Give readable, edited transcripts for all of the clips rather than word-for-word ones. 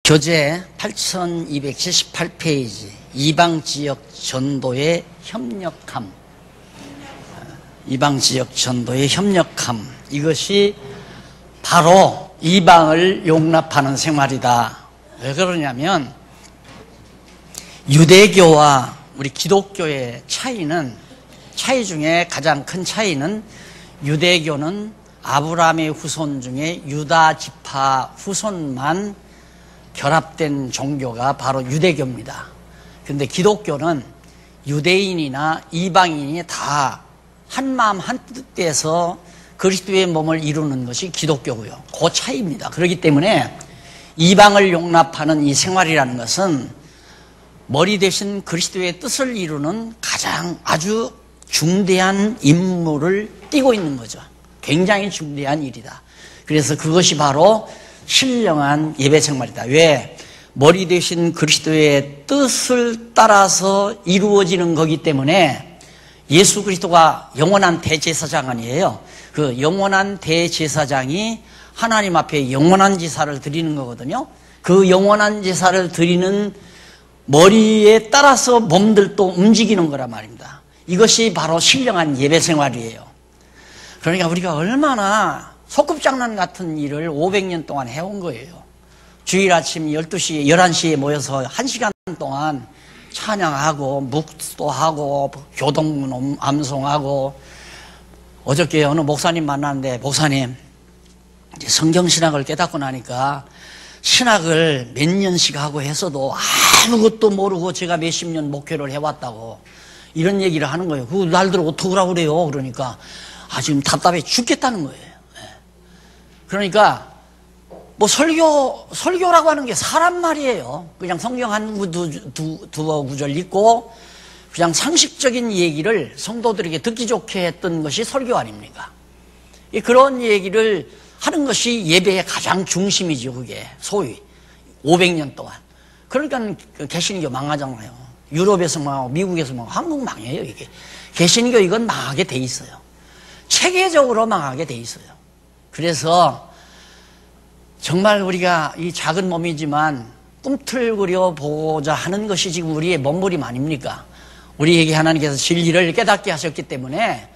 교재 8278페이지 이방지역 전도의 협력함. 이방지역 전도의 협력함. 이것이 바로 이방을 용납하는 생활이다. 왜 그러냐면 유대교와 우리 기독교의 차이 중에 가장 큰 차이는 유대교는 아브라함의 후손 중에 유다 지파 후손만 결합된 종교가 바로 유대교입니다. 그런데 기독교는 유대인이나 이방인이 다 한마음 한뜻에서 그리스도의 몸을 이루는 것이 기독교고요. 그 차이입니다. 그렇기 때문에 이방을 용납하는 이 생활이라는 것은 머리 대신 그리스도의 뜻을 이루는 가장 아주 중대한 임무를 띠고 있는 거죠. 굉장히 중대한 일이다. 그래서 그것이 바로 신령한 예배 생활이다. 왜? 머리 대신 그리스도의 뜻을 따라서 이루어지는 거기 때문에 예수 그리스도가 영원한 대제사장 아니에요. 그 영원한 대제사장이 하나님 앞에 영원한 제사를 드리는 거거든요. 그 영원한 제사를 드리는 머리에 따라서 몸들도 움직이는 거란 말입니다. 이것이 바로 신령한 예배 생활이에요. 그러니까 우리가 얼마나 소꿉장난 같은 일을 500년 동안 해온 거예요. 주일 아침 12시에 11시에 모여서 1시간 동안 찬양하고 묵도하고 교동 암송하고. 어저께 어느 목사님 만났는데, 목사님 이제 성경신학을 깨닫고 나니까 신학을 몇 년씩 하고 해서도 아무것도 모르고 제가 몇십 년 목회를 해왔다고 이런 얘기를 하는 거예요. 그거 날들 어떡하라고 그래요. 그러니까 지금 답답해 죽겠다는 거예요. 그러니까 뭐 설교라고 하는 게 사람 말이에요. 그냥 성경 한 두어 구절 읽고 그냥 상식적인 얘기를 성도들에게 듣기 좋게 했던 것이 설교 아닙니까? 그런 얘기를 하는 것이 예배의 가장 중심이죠. 그게 소위 500년 동안. 그러니까 개신교 망하잖아요. 유럽에서 망하고 미국에서 망하고 한국 망해요. 이게 개신교 이건 망하게 돼 있어요. 체계적으로 망하게 돼 있어요. 그래서 정말 우리가 이 작은 몸이지만 꿈틀거려 보자 하는 것이 지금 우리의 몸부림 아닙니까? 우리에게 하나님께서 진리를 깨닫게 하셨기 때문에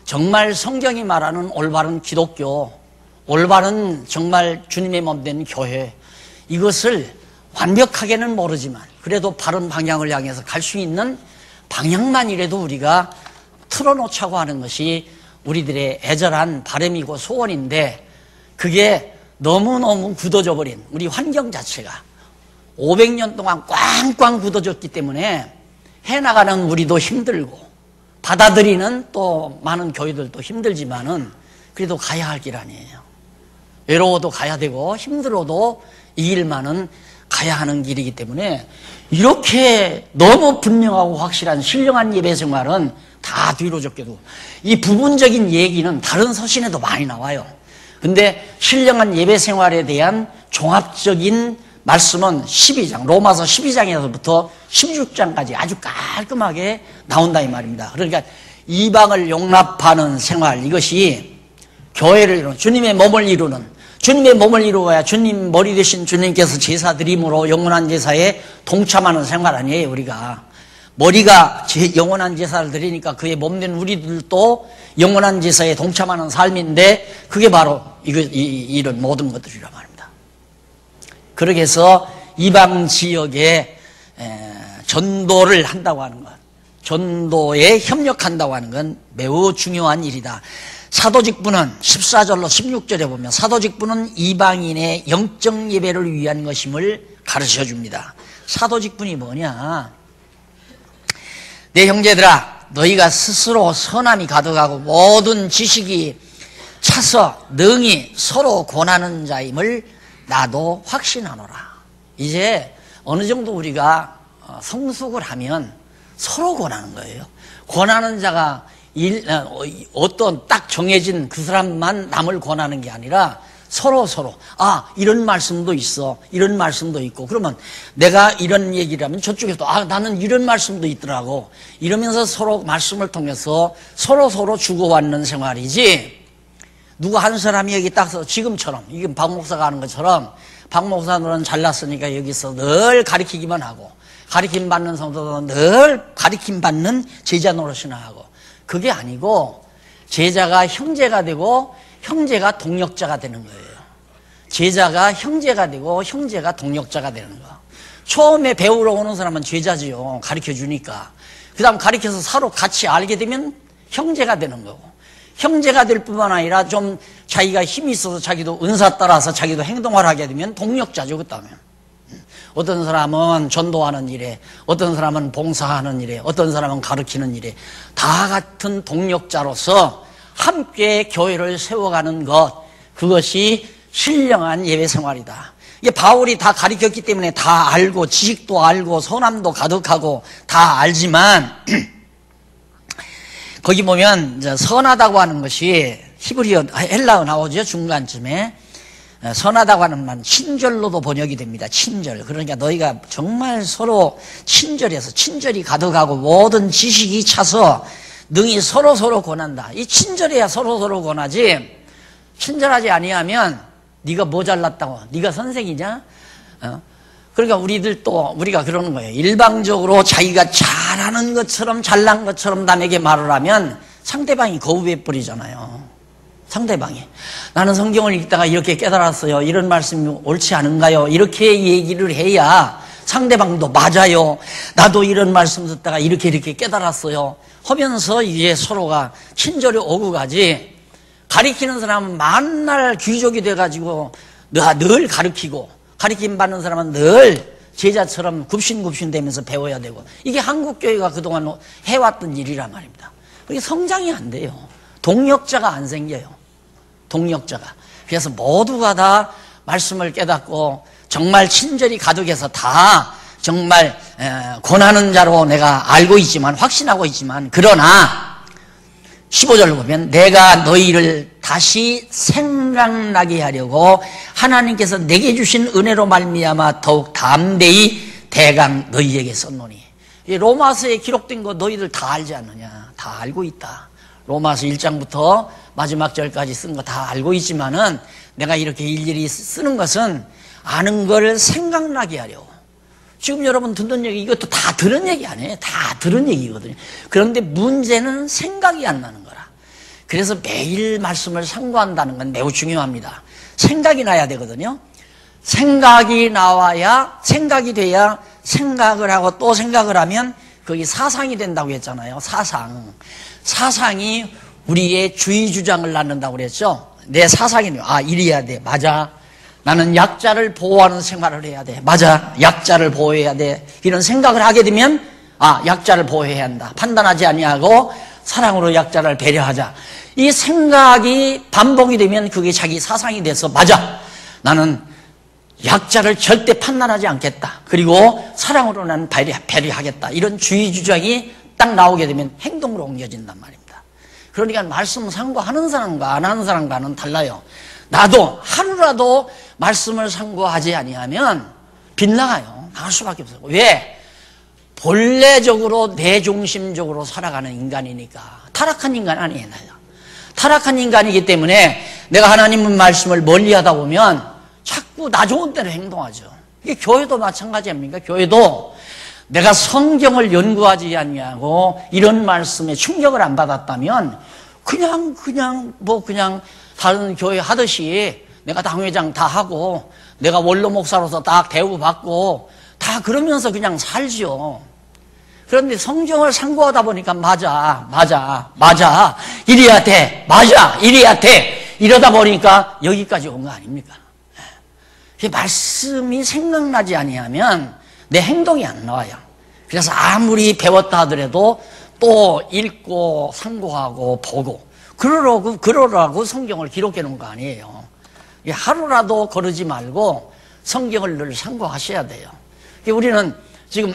정말 성경이 말하는 올바른 기독교, 올바른 정말 주님의 몸 된 교회, 이것을 완벽하게는 모르지만 그래도 바른 방향을 향해서 갈 수 있는 방향만이라도 우리가 틀어놓자고 하는 것이 우리들의 애절한 바람이고 소원인데, 그게 너무너무 굳어져 버린 우리 환경 자체가 500년 동안 꽝꽝 굳어졌기 때문에 해나가는 우리도 힘들고 받아들이는 또 많은 교회들도 힘들지만은 그래도 가야 할 길 아니에요. 외로워도 가야 되고 힘들어도 이 길만은 가야 하는 길이기 때문에 이렇게 너무 분명하고 확실한 신령한 예배 생활은 다 뒤로 적게도 이 부분적인 얘기는 다른 서신에도 많이 나와요. 근데 신령한 예배 생활에 대한 종합적인 말씀은 12장, 로마서 12장에서부터 16장까지 아주 깔끔하게 나온다 이 말입니다. 그러니까 이방을 용납하는 생활, 이것이 교회를 이루는, 주님의 몸을 이루는, 주님의 몸을 이루어야 주님 머리 되신 주님께서 제사 드림으로 영원한 제사에 동참하는 생활 아니에요. 우리가 머리가 영원한 제사를 드리니까 그의 몸된 우리들도 영원한 제사에 동참하는 삶인데, 그게 바로 이런 모든 것들이란 말입니다. 그렇게 해서 이방 지역에 전도를 한다고 하는 것, 전도에 협력한다고 하는 건 매우 중요한 일이다. 사도직분은 14절로 16절에 보면 사도직분은 이방인의 영적 예배를 위한 것임을 가르쳐 줍니다. 사도직분이 뭐냐? 내 형제들아, 너희가 스스로 선함이 가득하고 모든 지식이 차서 능히 서로 권하는 자임을 나도 확신하노라. 이제 어느 정도 우리가 성숙을 하면 서로 권하는 거예요. 권하는 자가 어떤 딱 정해진 그 사람만 남을 권하는 게 아니라 서로 이런 말씀도 있어, 이런 말씀도 있고, 그러면 내가 이런 얘기를 하면 저쪽에서도 나는 이런 말씀도 있더라고, 이러면서 서로 말씀을 통해서 서로 주고받는 생활이지, 누구 한 사람이 여기 딱 서 지금처럼, 이게 박 목사가 하는 것처럼 박 목사들은 잘났으니까 여기서 늘 가르치기만 하고, 가르침 받는 성도들은 늘 가르침 받는 제자 노릇이나 하고, 그게 아니고 제자가 형제가 되고 형제가 동력자가 되는 거예요. 제자가 형제가 되고 형제가 동력자가 되는 거. 처음에 배우러 오는 사람은 제자지요. 가르쳐 주니까. 그 다음 가르쳐서 서로 같이 알게 되면 형제가 되는 거고, 형제가 될 뿐만 아니라 좀 자기가 힘이 있어서 자기도 은사 따라서 자기도 행동을 하게 되면 동력자죠. 그 다음에 어떤 사람은 전도하는 일에, 어떤 사람은 봉사하는 일에, 어떤 사람은 가르치는 일에 다 같은 동력자로서 함께 교회를 세워가는 것, 그것이 신령한 예배 생활이다. 이게 바울이 다 가르쳤기 때문에 다 알고, 지식도 알고 선함도 가득하고 다 알지만 거기 보면 이제 선하다고 하는 것이 히브리어, 헬라어 나오죠. 중간쯤에 선하다고 하는 말은 친절로도 번역이 됩니다. 친절. 그러니까 너희가 정말 서로 친절해서, 친절이 가득하고 모든 지식이 차서 능히 서로 권한다. 이 친절해야 서로 권하지, 친절하지 아니하면 네가 뭐 잘났다고, 네가 선생이냐? 그러니까 우리가 그러는 거예요. 일방적으로 자기가 잘하는 것처럼 잘난 것처럼 남에게 말을 하면 상대방이 거부해 버리잖아요. 상대방이 나는 성경을 읽다가 이렇게 깨달았어요. 이런 말씀이 옳지 않은가요? 이렇게 얘기를 해야 상대방도 맞아요. 나도 이런 말씀 듣다가 이렇게 깨달았어요. 하면서 이제 서로가 친절히 오고 가지. 가르치는 사람은 만날 귀족이 돼가지고 늘 가르치고, 가르침 받는 사람은 늘 제자처럼 굽신굽신대면서 배워야 되고, 이게 한국교회가 그동안 해왔던 일이란 말입니다. 그게 성장이 안 돼요. 동력자가 안 생겨요. 동력자가. 그래서 모두가 다 말씀을 깨닫고 정말 친절이 가득해서 다 정말 권하는 자로 내가 알고 있지만, 확신하고 있지만, 그러나 15절로 보면 내가 너희를 다시 생각나게 하려고 하나님께서 내게 주신 은혜로 말미암아 더욱 담대히 대강 너희에게 썼노니. 이 로마서에 기록된 거 너희들 다 알지 않느냐? 다 알고 있다. 로마서 1장부터 마지막 절까지 쓴 거 다 알고 있지만은 내가 이렇게 일일이 쓰는 것은 아는 걸 생각나게 하려고. 지금 여러분 듣는 얘기, 이것도 다 들은 얘기 아니에요. 다 들은 얘기거든요. 그런데 문제는 생각이 안 나는 거라. 그래서 매일 말씀을 상고한다는 건 매우 중요합니다. 생각이 나야 되거든요. 생각이 나와야, 생각이 돼야 생각을 하고 또 생각을 하면 거기 사상이 된다고 했잖아요. 사상이 우리의 주의 주장을 낳는다고 그랬죠. 내 사상이, 이래야 돼. 맞아. 나는 약자를 보호하는 생활을 해야 돼. 맞아. 약자를 보호해야 돼. 이런 생각을 하게 되면 약자를 보호해야 한다. 판단하지 아니하고 사랑으로 약자를 배려하자. 이 생각이 반복이 되면 그게 자기 사상이 돼서 맞아. 나는 약자를 절대 판단하지 않겠다. 그리고 사랑으로 나는 배려하겠다. 이런 주의 주장이 딱 나오게 되면 행동으로 옮겨진단 말입니다. 그러니까 말씀 상고하는 사람과 안 하는 사람과는 달라요. 나도 하루라도 말씀을 상고하지 아니하면 빗나가요. 나갈 수밖에 없어요. 왜? 본래적으로 내중심적으로 살아가는 인간이니까. 타락한 인간 아니에요. 타락한 인간이기 때문에 내가 하나님의 말씀을 멀리하다 보면 자꾸 나 좋은 대로 행동하죠. 이게 교회도 마찬가지 아닙니까? 교회도 내가 성경을 연구하지 않냐고 이런 말씀에 충격을 안 받았다면 그냥 다른 교회 하듯이 내가 당회장 다 하고 내가 원로 목사로서 딱 대우받고 다 그러면서 그냥 살죠. 그런데 성경을 상고하다 보니까 맞아 이래야 돼, 맞아 이래야 돼, 이러다 보니까 여기까지 온 거 아닙니까? 말씀이 생각나지 아니하면 내 행동이 안 나와요. 그래서 아무리 배웠다 하더라도 또 읽고 상고하고 보고 그러라고 성경을 기록해 놓은 거 아니에요. 하루라도 거르지 말고 성경을 늘 상고하셔야 돼요. 우리는 지금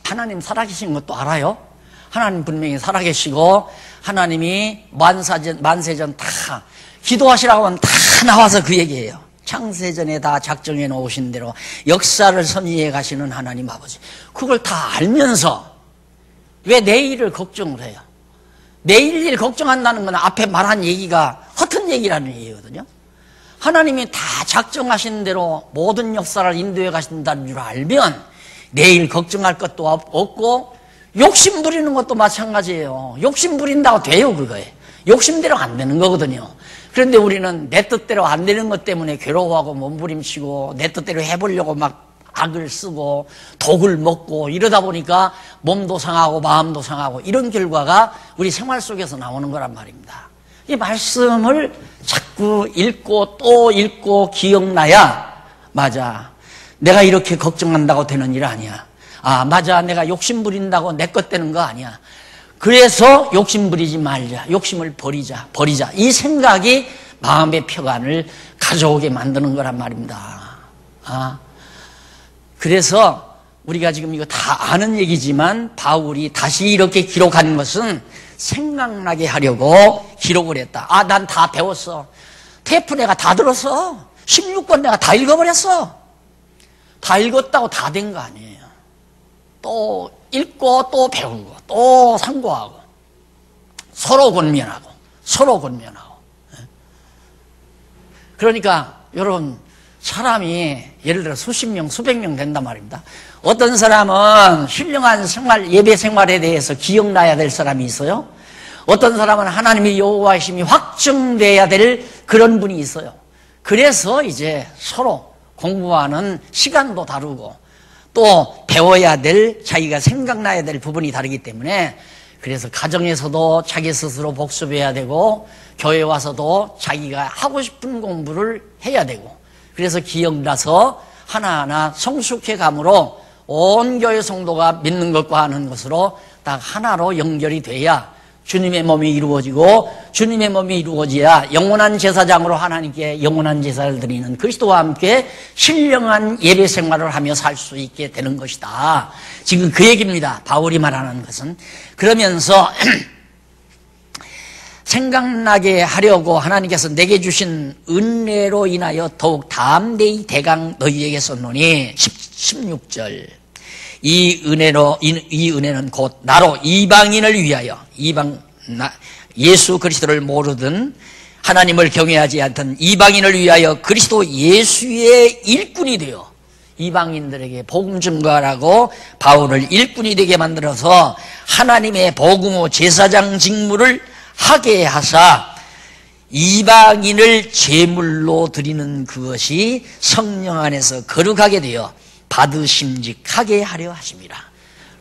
하나님 살아계신 것도 알아요. 하나님 분명히 살아계시고 하나님이 만세전 다 기도하시라고 하면 다 나와서 그 얘기예요. 창세전에 다 작정해 놓으신 대로 역사를 섭리해 가시는 하나님 아버지, 그걸 다 알면서 왜 내일을 걱정을 해요? 내일 일 걱정한다는 건 앞에 말한 얘기가 허튼 얘기라는 얘기거든요. 하나님이 다 작정하신 대로 모든 역사를 인도해 가신다는 줄 알면 내일 걱정할 것도 없고 욕심 부리는 것도 마찬가지예요. 욕심 부린다고 돼요, 그거에. 욕심대로 안 되는 거거든요. 그런데 우리는 내 뜻대로 안 되는 것 때문에 괴로워하고 몸부림치고 내 뜻대로 해보려고 막 악을 쓰고 독을 먹고 이러다 보니까 몸도 상하고 마음도 상하고 이런 결과가 우리 생활 속에서 나오는 거란 말입니다. 이 말씀을 자꾸 읽고 또 읽고 기억나야 맞아, 내가 이렇게 걱정한다고 되는 일 아니야. 아 맞아, 내가 욕심 부린다고 내 것 되는 거 아니야. 그래서 욕심 부리지 말자, 욕심을 버리자 이 생각이 마음의 평안을 가져오게 만드는 거란 말입니다. 그래서 우리가 지금 이거 다 아는 얘기지만 바울이 다시 이렇게 기록하는 것은 생각나게 하려고 기록을 했다. 아, 난 다 배웠어. 테이프 내가 다 들었어. 16권 내가 다 읽어버렸어. 다 읽었다고 다 된 거 아니에요. 또 읽고 또 배우고 또 상고하고 서로 권면하고. 그러니까 여러분, 사람이 예를 들어 수십 명, 수백 명 된단 말입니다. 어떤 사람은 훌륭한 생활, 예배 생활에 대해서 기억나야 될 사람이 있어요. 어떤 사람은 하나님의 여호와이심이 확증돼야 될 그런 분이 있어요. 그래서 이제 서로 공부하는 시간도 다르고 또 배워야 될, 자기가 생각나야 될 부분이 다르기 때문에 그래서 가정에서도 자기 스스로 복습해야 되고 교회 와서도 자기가 하고 싶은 공부를 해야 되고 그래서 기억나서 하나하나 성숙해 감으로 온 교회 성도가 믿는 것과 하는 것으로 딱 하나로 연결이 돼야 주님의 몸이 이루어지고 주님의 몸이 이루어져야 영원한 제사장으로 하나님께 영원한 제사를 드리는 그리스도와 함께 신령한 예배 생활을 하며 살 수 있게 되는 것이다. 지금 그 얘기입니다. 바울이 말하는 것은. 그러면서 생각나게 하려고 하나님께서 내게 주신 은혜로 인하여 더욱 담대히 대강 너희에게 썼노니 16절 이 은혜는 곧 나로 이방인을 위하여 예수 그리스도를 모르든 하나님을 경외하지 않던 이방인을 위하여 그리스도 예수의 일꾼이 되어 이방인들에게 복음 증거하라고 바울을 일꾼이 되게 만들어서 하나님의 복음의 제사장 직무를 하게 하사 이방인을 제물로 드리는 그것이 성령 안에서 거룩하게 되어 받으심직하게 하려 하심이라.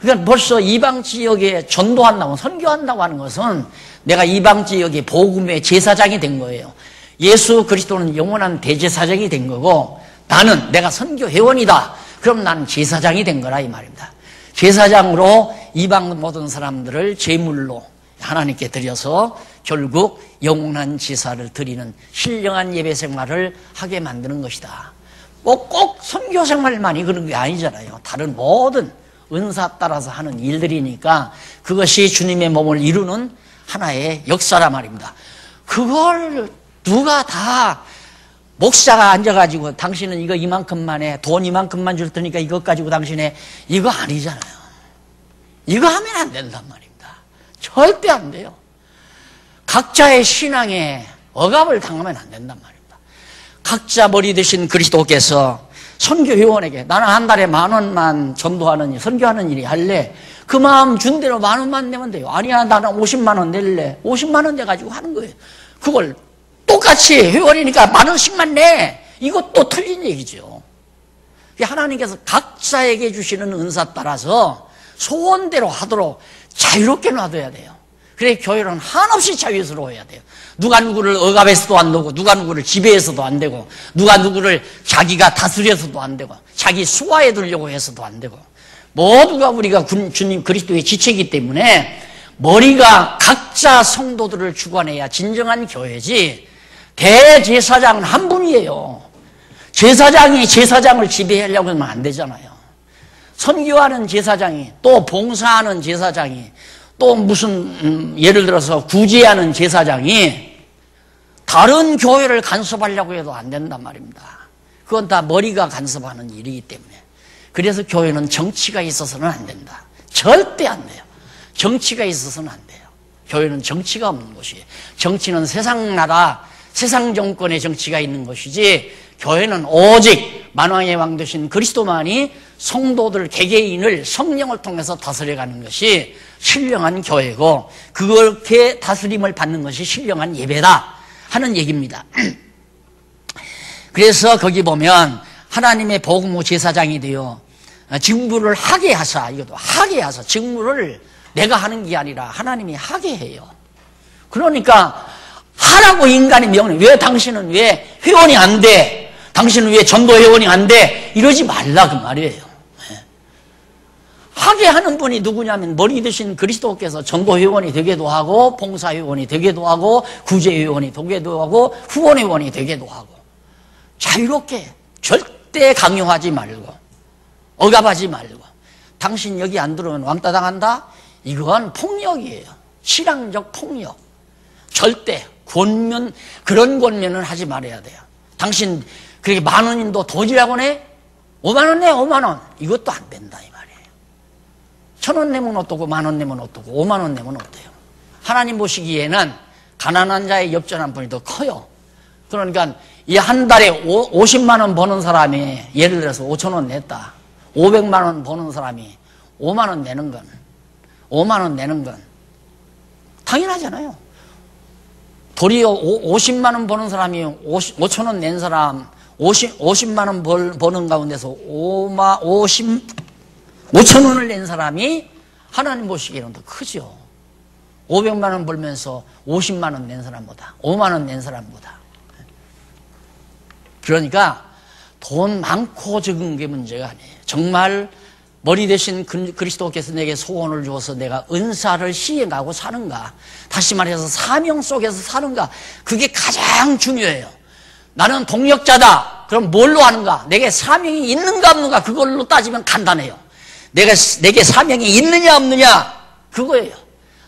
그러니까 벌써 이방 지역에 전도한다고 선교한다고 하는 것은 내가 이방 지역의 복음의 제사장이 된 거예요. 예수 그리스도는 영원한 대제사장이 된 거고 나는 내가 선교 회원이다. 그럼 나는 제사장이 된 거라 이 말입니다. 제사장으로 이방 모든 사람들을 제물로 하나님께 드려서 결국 영원한 제사를 드리는 신령한 예배 생활을 하게 만드는 것이다. 꼭 선교 생활만이 그런 게 아니잖아요. 다른 모든 은사 따라서 하는 일들이니까 그것이 주님의 몸을 이루는 하나의 역사라 말입니다. 그걸 누가 다 목사가 앉아가지고 당신은 이거 이만큼만 해, 돈 이만큼만 줄 테니까 이것 가지고 당신의 이거 아니잖아요. 이거 하면 안 된단 말입니다. 절대 안 돼요. 각자의 신앙에 억압을 당하면 안 된단 말입니다. 각자 머리 되신 그리스도께서 선교회원에게 나는 한 달에 10,000원만 전도하는 선교하는 일이 할래. 그 마음 준 대로 10,000원만 내면 돼요. 아니야 나는 50만 원 낼래. 50만 원 내가지고 하는 거예요. 그걸 똑같이 회원이니까 10,000원씩만 내. 이것도 틀린 얘기죠. 하나님께서 각자에게 주시는 은사 따라서 소원대로 하도록 자유롭게 놔둬야 돼요. 그래 교회는 한없이 자유스러워야 돼요. 누가 누구를 억압해서도 안 되고 누가 누구를 지배해서도 안 되고 누가 누구를 자기가 다스려서도 안 되고 자기 수하에 두려고 해서도 안 되고 모두가 우리가 주님 그리스도의 지체이기 때문에 머리가 각자 성도들을 주관해야 진정한 교회지. 대제사장은 한 분이에요. 제사장이 제사장을 지배하려고 하면 안 되잖아요. 선교하는 제사장이 또 봉사하는 제사장이 또 무슨 예를 들어서 구제하는 제사장이 다른 교회를 간섭하려고 해도 안 된단 말입니다. 그건 다 머리가 간섭하는 일이기 때문에. 그래서 교회는 정치가 있어서는 안 된다. 절대 안 돼요. 정치가 있어서는 안 돼요. 교회는 정치가 없는 곳이에요. 정치는 세상 나라, 세상 정권의 정치가 있는 것이지, 교회는 오직 만왕의 왕 되신 그리스도만이 성도들 개개인을 성령을 통해서 다스려가는 것이 신령한 교회고, 그렇게 다스림을 받는 것이 신령한 예배다 하는 얘기입니다. 그래서 거기 보면 하나님의 복음의 제사장이 되어 직무를 하게 하사, 이것도 하게 하사, 직무를 내가 하는 게 아니라 하나님이 하게 해요. 그러니까 하라고 인간이 명령, 왜 당신은 왜 회원이 안 돼? 당신은 왜 전도 회원이 안 돼? 이러지 말라 그 말이에요. 하게 하는 분이 누구냐면 머리 대신 그리스도께서 전도 회원이 되기도 하고, 봉사 회원이 되기도 하고, 구제 회원이 되기도 하고, 후원 회원이 되기도 하고, 자유롭게 절대 강요하지 말고 억압하지 말고, 당신 여기 안 들어오면 왕따 당한다? 이건 폭력이에요. 신앙적 폭력. 절대 권면, 그런 권면은 하지 말아야 돼요. 당신 그렇게 10,000원인도 돈이라고 내? 5만원 내, 5만원. 이것도 안 된다 이 말이에요. 1,000원 내면 어떠고 10,000원 내면 어떠고 5만원 내면 어때요? 하나님 보시기에는 가난한 자의 엽전한 분이 더 커요. 그러니까 이 한 달에 50만원 버는 사람이 예를 들어서 5,000원 냈다. 500만원 버는 사람이 5만원 내는 건, 5만원 내는 건 당연하잖아요. 도리어 50만원 버는 사람이 5,000원 낸 사람 50만원 버는 가운데서 5,000원을 낸 사람이 하나님 보시기에는 더 크죠. 500만원 벌면서 50만원 낸 사람보다, 5만원 낸 사람보다. 그러니까 돈 많고 적은 게 문제가 아니에요. 정말 머리 대신 그리스도께서 내게 소원을 주어서 내가 은사를 시행하고 사는가, 다시 말해서 사명 속에서 사는가, 그게 가장 중요해요. 나는 동력자다. 그럼 뭘로 하는가? 내게 사명이 있는가 없는가, 그걸로 따지면 간단해요. 내게 사명이 있느냐 없느냐, 그거예요.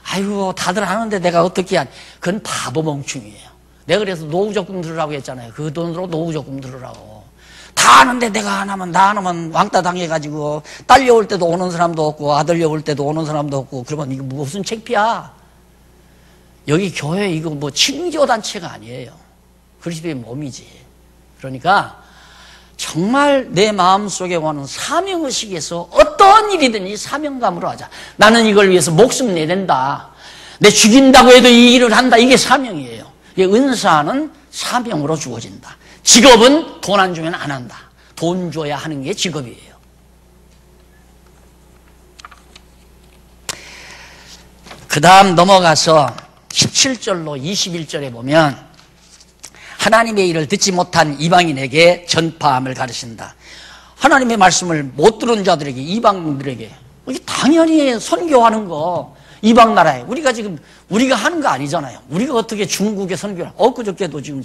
아이고 다들 하는데 내가 어떻게 하냐, 그건 바보 멍충이에요. 내가 그래서 노후적금 들으라고 했잖아요. 그 돈으로 노후적금 들으라고. 다 하는데 내가 안 하면, 나 안 하면 왕따 당해가지고 딸려올 때도 오는 사람도 없고 아들려올 때도 오는 사람도 없고, 그러면 이거 무슨 창피야. 여기 교회 이거 뭐 친교단체가 아니에요. 그리스도의 몸이지. 그러니까 정말 내 마음속에 오는 사명의식에서 어떤 일이든지 사명감으로 하자. 나는 이걸 위해서 목숨 내낸다. 내 죽인다고 해도 이 일을 한다. 이게 사명이에요. 이게 은사는 사명으로 주어진다. 직업은 돈 안 주면 안 한다. 돈 줘야 하는 게 직업이에요. 그 다음 넘어가서 17절로 21절에 보면 하나님의 일을 듣지 못한 이방인에게 전파함을 가르친다. 하나님의 말씀을 못 들은 자들에게, 이방인들에게, 이게 당연히 선교하는 거, 이방 나라에 우리가 하는 거 아니잖아요. 우리가 어떻게 중국에 선교를, 엊그저께도 지금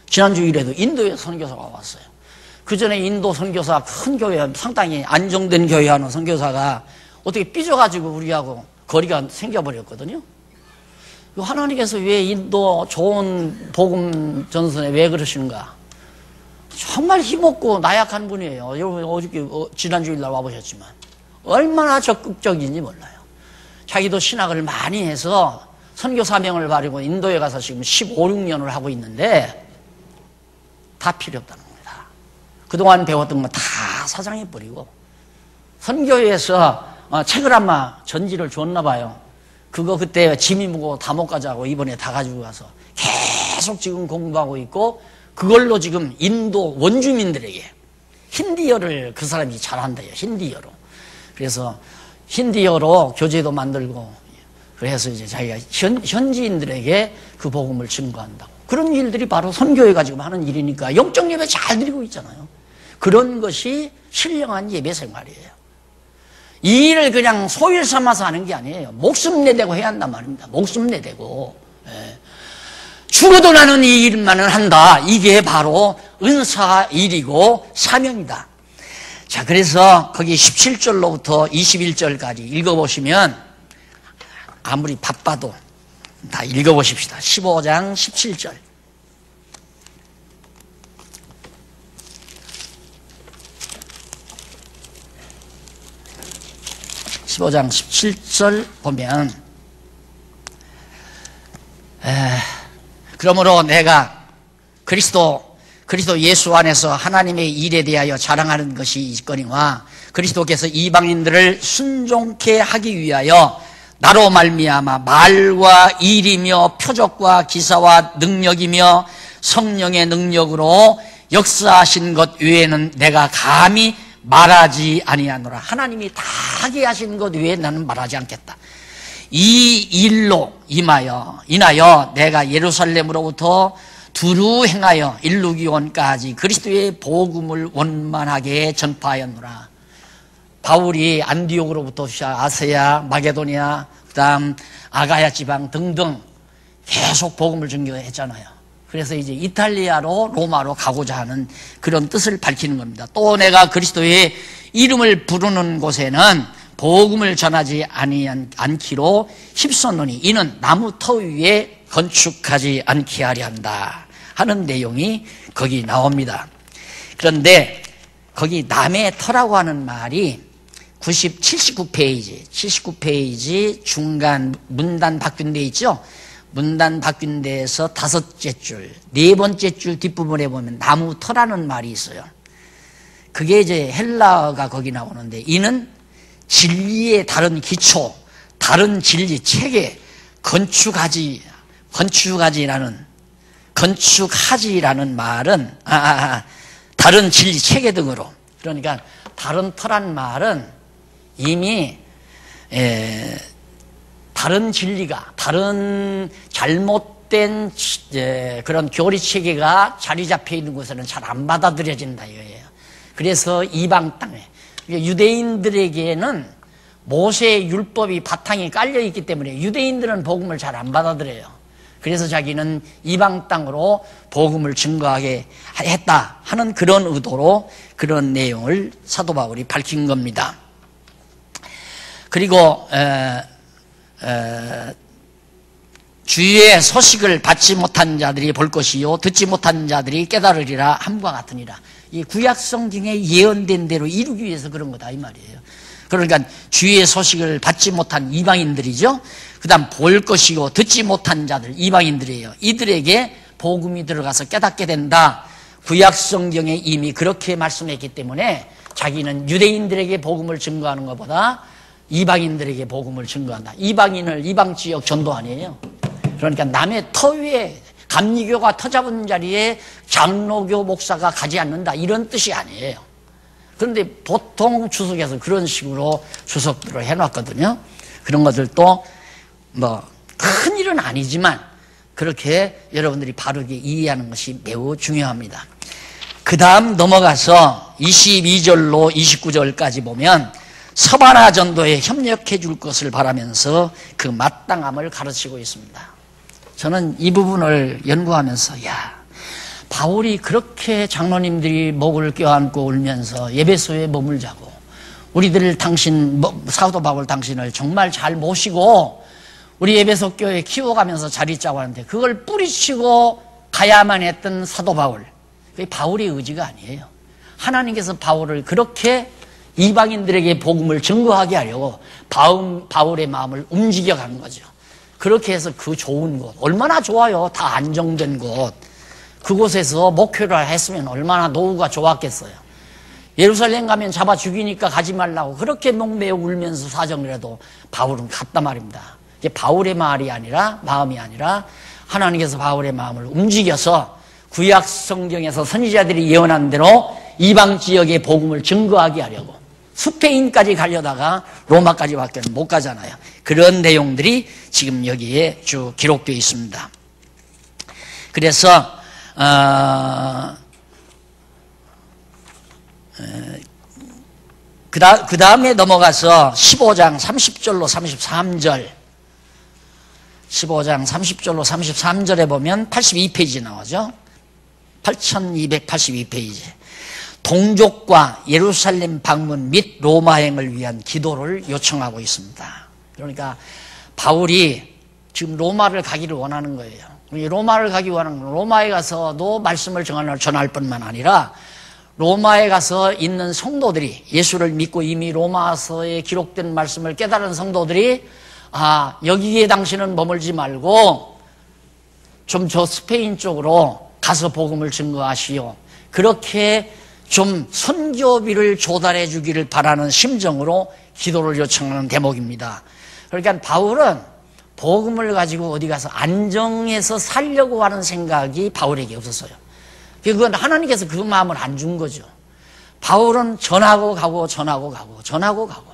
지난주일에도 인도에 선교사가 왔어요. 그 전에 인도 선교사, 큰 교회, 상당히 안정된 교회 하는 선교사가 어떻게 삐져가지고 우리하고 거리가 생겨버렸거든요. 하나님께서 왜 인도 좋은 복음 전선에 왜 그러시는가? 정말 힘없고 나약한 분이에요. 여러분 어저께 지난주일 날 와보셨지만 얼마나 적극적인지 몰라요. 자기도 신학을 많이 해서 선교 사명을 바르고 인도에 가서 지금 15, 16년을 하고 있는데 다 필요 없다는 겁니다. 그동안 배웠던 거 다 사장해버리고 선교회에서 책을 아마 전지를 줬나 봐요. 그거 그때 짐이 무거워 다 못 가자고 이번에 다 가지고 가서 계속 지금 공부하고 있고, 그걸로 지금 인도 원주민들에게 힌디어를 그 사람이 잘한대요. 힌디어로. 그래서 힌디어로 교재도 만들고, 그래서 이제 자기가 현지인들에게 그 복음을 증거한다고. 그런 일들이 바로 선교회가 지금 하는 일이니까 영적 예배 잘 드리고 있잖아요. 그런 것이 신령한 예배 생활이에요. 이 일을 그냥 소일 삼아서 하는 게 아니에요. 목숨 내대고 해야 한단 말입니다. 목숨 내대고. 예. 죽어도 나는 이 일만은 한다. 이게 바로 은사 일이고 사명이다. 자, 그래서 거기 17절로부터 21절까지 읽어보시면 아무리 바빠도 다 읽어보십시다. 15장 17절. 15장 17절 보면 그러므로 내가 그리스도 예수 안에서 하나님의 일에 대하여 자랑하는 것이 있거니와 그리스도께서 이방인들을 순종케 하기 위하여 나로 말미암아 말과 일이며 표적과 기사와 능력이며 성령의 능력으로 역사하신 것 외에는 내가 감히 말하지 아니하노라. 하나님이 다 하게 하신 것 외에 나는 말하지 않겠다. 이 일로 인하여 내가 예루살렘으로부터 두루 행하여 일루기온까지 그리스도의 복음을 원만하게 전파하였노라. 바울이 안디옥으로부터 아세야, 마게도니아, 그다음 아가야 지방 등등 계속 복음을 전교했잖아요. 그래서 이제 이탈리아로 로마로 가고자 하는 그런 뜻을 밝히는 겁니다. 또 내가 그리스도의 이름을 부르는 곳에는 복음을 전하지 않기로 힘썼노니 이는 나무 터 위에 건축하지 않게 하려 한다 하는 내용이 거기 나옵니다. 그런데 거기 남의 터라고 하는 말이 79페이지 중간 문단 바뀐 데 있죠? 문단 바뀐 데에서 5째 줄, 4번째 줄 뒷부분에 보면 나무 터라는 말이 있어요. 그게 이제 헬라어가 거기 나오는데 이는 진리의 다른 기초, 다른 진리 체계, 건축하지라는 말은 다른 진리 체계 등으로, 그러니까 다른 터란 말은 이미 다른 진리가, 다른 잘못된 그런 교리 체계가 자리 잡혀 있는 곳에는 잘 안 받아들여진다 이거예요. 그래서 이방 땅에, 유대인들에게는 모세의 율법이 바탕이 깔려 있기 때문에 유대인들은 복음을 잘 안 받아들여요. 그래서 자기는 이방 땅으로 복음을 증거하게 했다 하는 그런 의도로 그런 내용을 사도 바울이 밝힌 겁니다. 그리고 주의 소식을 받지 못한 자들이 볼 것이요 듣지 못한 자들이 깨달으리라 함과 같으니라. 이 구약 성경에 예언된 대로 이루기 위해서 그런 거다 이 말이에요. 그러니까 주의 소식을 받지 못한 이방인들이죠. 그 다음 볼 것이고 듣지 못한 자들 이방인들이에요. 이들에게 복음이 들어가서 깨닫게 된다. 구약 성경에 이미 그렇게 말씀했기 때문에 자기는 유대인들에게 복음을 증거하는 것보다 이방인들에게 복음을 증거한다. 이방인을 이방 지역 전도 아니에요. 그러니까 남의 터 위에 감리교가 터 잡은 자리에 장로교 목사가 가지 않는다 이런 뜻이 아니에요. 그런데 보통 주석에서 그런 식으로 주석들을 해놨거든요. 그런 것들도 뭐 큰 일은 아니지만 그렇게 여러분들이 바르게 이해하는 것이 매우 중요합니다. 그 다음 넘어가서 22절로 29절까지 보면 서바나 전도에 협력해 줄 것을 바라면서 그 마땅함을 가르치고 있습니다. 저는 이 부분을 연구하면서 바울이 그렇게 장로님들이 목을 껴안고 울면서 예배소에 머물자고 우리들 사도 바울 당신을 정말 잘 모시고 우리 예배소 교회 키워가면서 자리 짜고 하는데 그걸 뿌리치고 가야만 했던 사도 바울, 그게 바울의 의지가 아니에요. 하나님께서 바울을 그렇게 이방인들에게 복음을 증거하게 하려고 바울의 마음을 움직여간 거죠. 그렇게 해서 그 좋은 곳, 얼마나 좋아요. 다 안정된 곳, 그곳에서 목회를 했으면 얼마나 노후가 좋았겠어요. 예루살렘 가면 잡아 죽이니까 가지 말라고 그렇게 목매어 울면서 사정이라도 바울은 갔단 말입니다. 이게 바울의 마음이 아니라 하나님께서 바울의 마음을 움직여서 구약 성경에서 선지자들이 예언한 대로 이방 지역의 복음을 증거하게 하려고 스페인까지 가려다가 로마까지밖에 못 가잖아요. 그런 내용들이 지금 여기에 쭉 기록되어 있습니다. 그래서 그 다음에 넘어가서 15장 30절로 33절 15장 30절로 33절에 보면 82페이지 나오죠. 8282페이지. 동족과 예루살렘 방문 및 로마행을 위한 기도를 요청하고 있습니다. 그러니까 바울이 지금 로마를 가기를 원하는 거예요. 로마를 가기 원하는 건 로마에 가서도 말씀을 전할 뿐만 아니라 로마에 가서 있는 성도들이 예수를 믿고 이미 로마서에 기록된 말씀을 깨달은 성도들이 여기에 당신은 머물지 말고 좀 저 스페인 쪽으로 가서 복음을 증거하시오. 그렇게 좀 선교비를 조달해 주기를 바라는 심정으로 기도를 요청하는 대목입니다. 그러니까 바울은 복음을 가지고 어디 가서 안정해서 살려고 하는 생각이 바울에게 없었어요. 그건 하나님께서 그 마음을 안 준 거죠. 바울은 전하고 가고 전하고 가고 전하고 가고.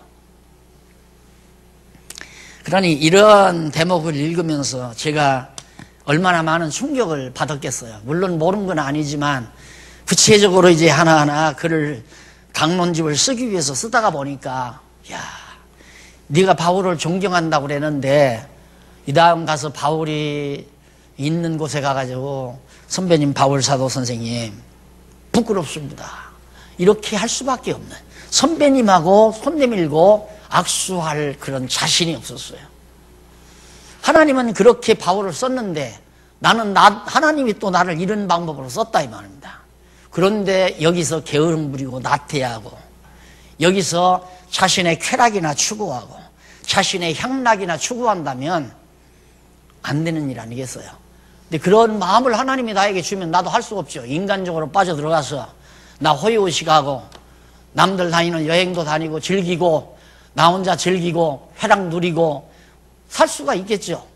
그러니 이런 대목을 읽으면서 제가 얼마나 많은 충격을 받았겠어요. 물론 모르는 건 아니지만 구체적으로 이제 하나하나 글을 강론집을 쓰기 위해서 쓰다가 보니까 야, 네가 바울을 존경한다고 그랬는데 이 다음 가서 바울이 있는 곳에 가가지고 선배님 바울 사도 선생님 부끄럽습니다. 이렇게 할 수밖에 없는, 선배님하고 손 내밀고 악수할 그런 자신이 없었어요. 하나님은 그렇게 바울을 썼는데 나는 하나님이 또 나를 이런 방법으로 썼다 이 말입니다. 그런데 여기서 게으름 부리고 나태하고 여기서 자신의 쾌락이나 추구하고 자신의 향락이나 추구한다면 안 되는 일 아니겠어요? 근데 그런 마음을 하나님이 나에게 주면 나도 할 수 없죠. 인간적으로 빠져들어가서 나 호의호식하고 남들 다니는 여행도 다니고 즐기고 나 혼자 즐기고 쾌락 누리고 살 수가 있겠죠.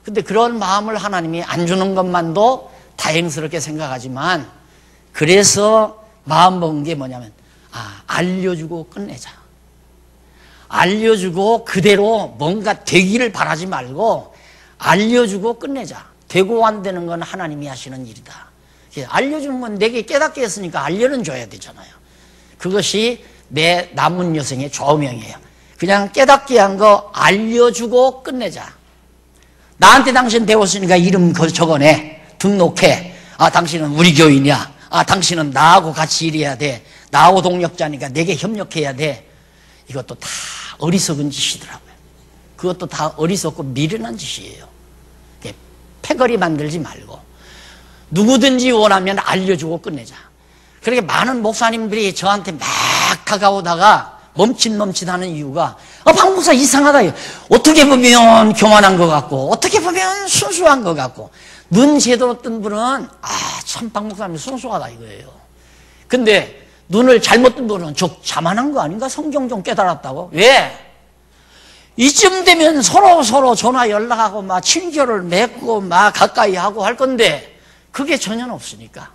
근데 그런 마음을 하나님이 안 주는 것만도 다행스럽게 생각하지만, 그래서 마음 먹은 게 뭐냐면 알려주고 끝내자. 알려주고 그대로 뭔가 되기를 바라지 말고 알려주고 끝내자. 되고 안 되는 건 하나님이 하시는 일이다. 알려주는 건 내게 깨닫게 했으니까 알려는 줘야 되잖아요. 그것이 내 남은 여생의 좌우명이에요. 그냥 깨닫게 한 거 알려주고 끝내자. 나한테 당신 배웠으니까 이름 적어내, 등록해. 당신은 우리 교인이야. 당신은 나하고 같이 일해야 돼. 나하고 동력자니까 내게 협력해야 돼. 이것도 다 어리석은 짓이더라고요. 그것도 다 어리석고 미련한 짓이에요. 패거리 만들지 말고 누구든지 원하면 알려주고 끝내자. 그렇게 많은 목사님들이 저한테 막 다가오다가 멈칫멈칫하는 이유가 박 목사 이상하다. 어떻게 보면 교만한 것 같고 어떻게 보면 순수한 것 같고, 눈 제대로 뜬 분은 참 박 목사님 순수하다 이거예요. 근데 눈을 잘못 뜬 분은 저 자만한 거 아닌가? 성경 좀 깨달았다고? 왜? 이쯤 되면 서로 전화 연락하고 막 친교를 맺고 막 가까이 하고 할 건데 그게 전혀 없으니까,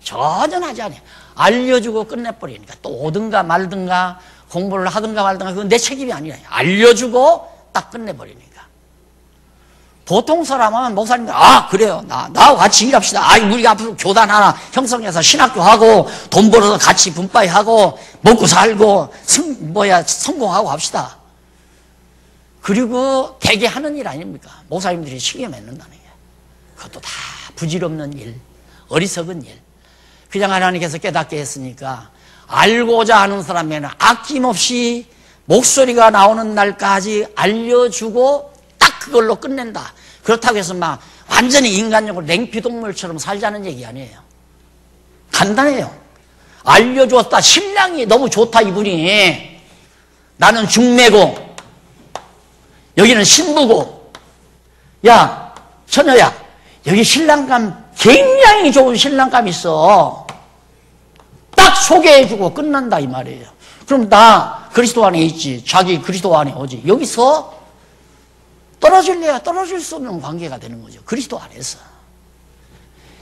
전혀 하지 않아요. 알려주고 끝내버리니까 또 오든가 말든가 공부를 하든가 말든가 그건 내 책임이 아니라 알려주고 딱 끝내버리니까. 보통 사람은 목사님들 그래요, 나하고 같이 일합시다. 우리가 앞으로 교단 하나 형성해서 신학교 하고 돈 벌어서 같이 분파이 하고 먹고 살고 성공하고 합시다. 그리고 대개 하는 일 아닙니까? 목사님들이 시계 맺는다는 게. 그것도 다 부질없는 일, 어리석은 일. 그냥 하나님께서 깨닫게 했으니까 알고자 하는 사람에는 아낌없이 목소리가 나오는 날까지 알려주고 딱 그걸로 끝낸다. 그렇다고 해서 막 완전히 인간적으로 냉피동물처럼 살자는 얘기 아니에요. 간단해요. 알려줬다. 신랑이 너무 좋다 이분이. 나는 중매고 여기는 신부고, 야 처녀야 여기 신랑감 굉장히 좋은 신랑감 있어. 딱 소개해주고 끝난다 이 말이에요. 그럼 나 그리스도 안에 있지, 자기 그리스도 안에 오지. 여기서 떨어질래야 떨어질 수 없는 관계가 되는 거죠. 그리스도 안에서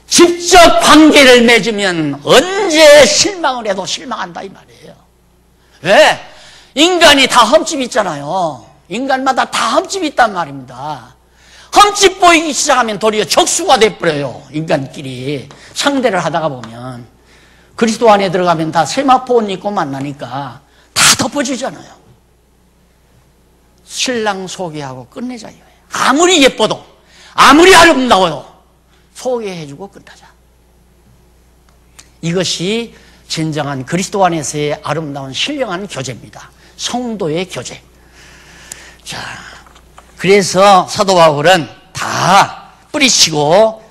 직접 관계를 맺으면 언제 실망을 해도 실망한다 이 말이에요. 왜? 인간이 다 흠집이 있잖아요. 인간마다 다 흠집이 있단 말입니다. 흠집 보이기 시작하면 도리어 적수가 돼버려요. 인간끼리 상대를 하다가 보면. 그리스도 안에 들어가면 다 세마포 옷 입고 만나니까 다 덮어지잖아요. 신랑 소개하고 끝내자 이거예요. 아무리 예뻐도 아무리 아름다워도 소개해주고 끝나자. 이것이 진정한 그리스도 안에서의 아름다운 신령한 교제입니다. 성도의 교제. 자, 그래서 사도 바울은 다 뿌리치고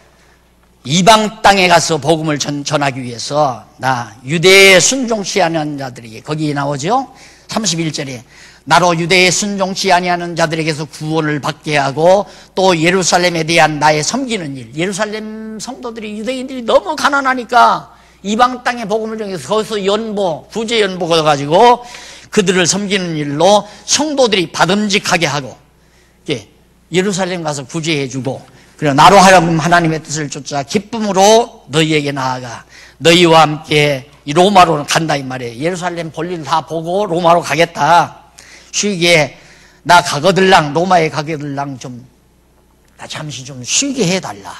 이방 땅에 가서 복음을 전하기 위해서 유대에 순종치 않은 자들에게, 거기 나오죠. 31절에 나로 유대에 순종치 아니하는 자들에게서 구원을 받게 하고 또 예루살렘에 대한 나의 섬기는 일. 예루살렘 성도들이 유대인들이 너무 가난하니까 이방 땅에 복음을 전해서 거기서 연보, 구제 연보 걷어가지고 그들을 섬기는 일로 성도들이 받음직하게 하고 예루살렘 가서 구제해주고, 그리고 나로 하여금 하나님의 뜻을 쫓아 기쁨으로 너희에게 나아가 너희와 함께 이 로마로 간다 이 말이에요. 예루살렘 볼일 다 보고 로마로 가겠다. 쉬게 나 가거들랑, 로마에 가거들랑 나 잠시 좀 쉬게 해달라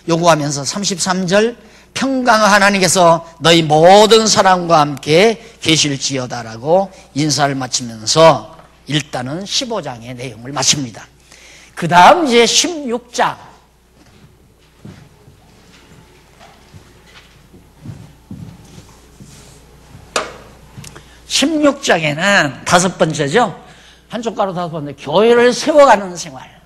요구하면서 33절 평강의 하나님께서 너희 모든 사람과 함께 계실지어다라고 인사를 마치면서 일단은 15장의 내용을 마칩니다. 그 다음 이제 16장. 16장에는 다섯 번째죠. 한쪽 가로 다섯 번째, 교회를 세워가는 생활.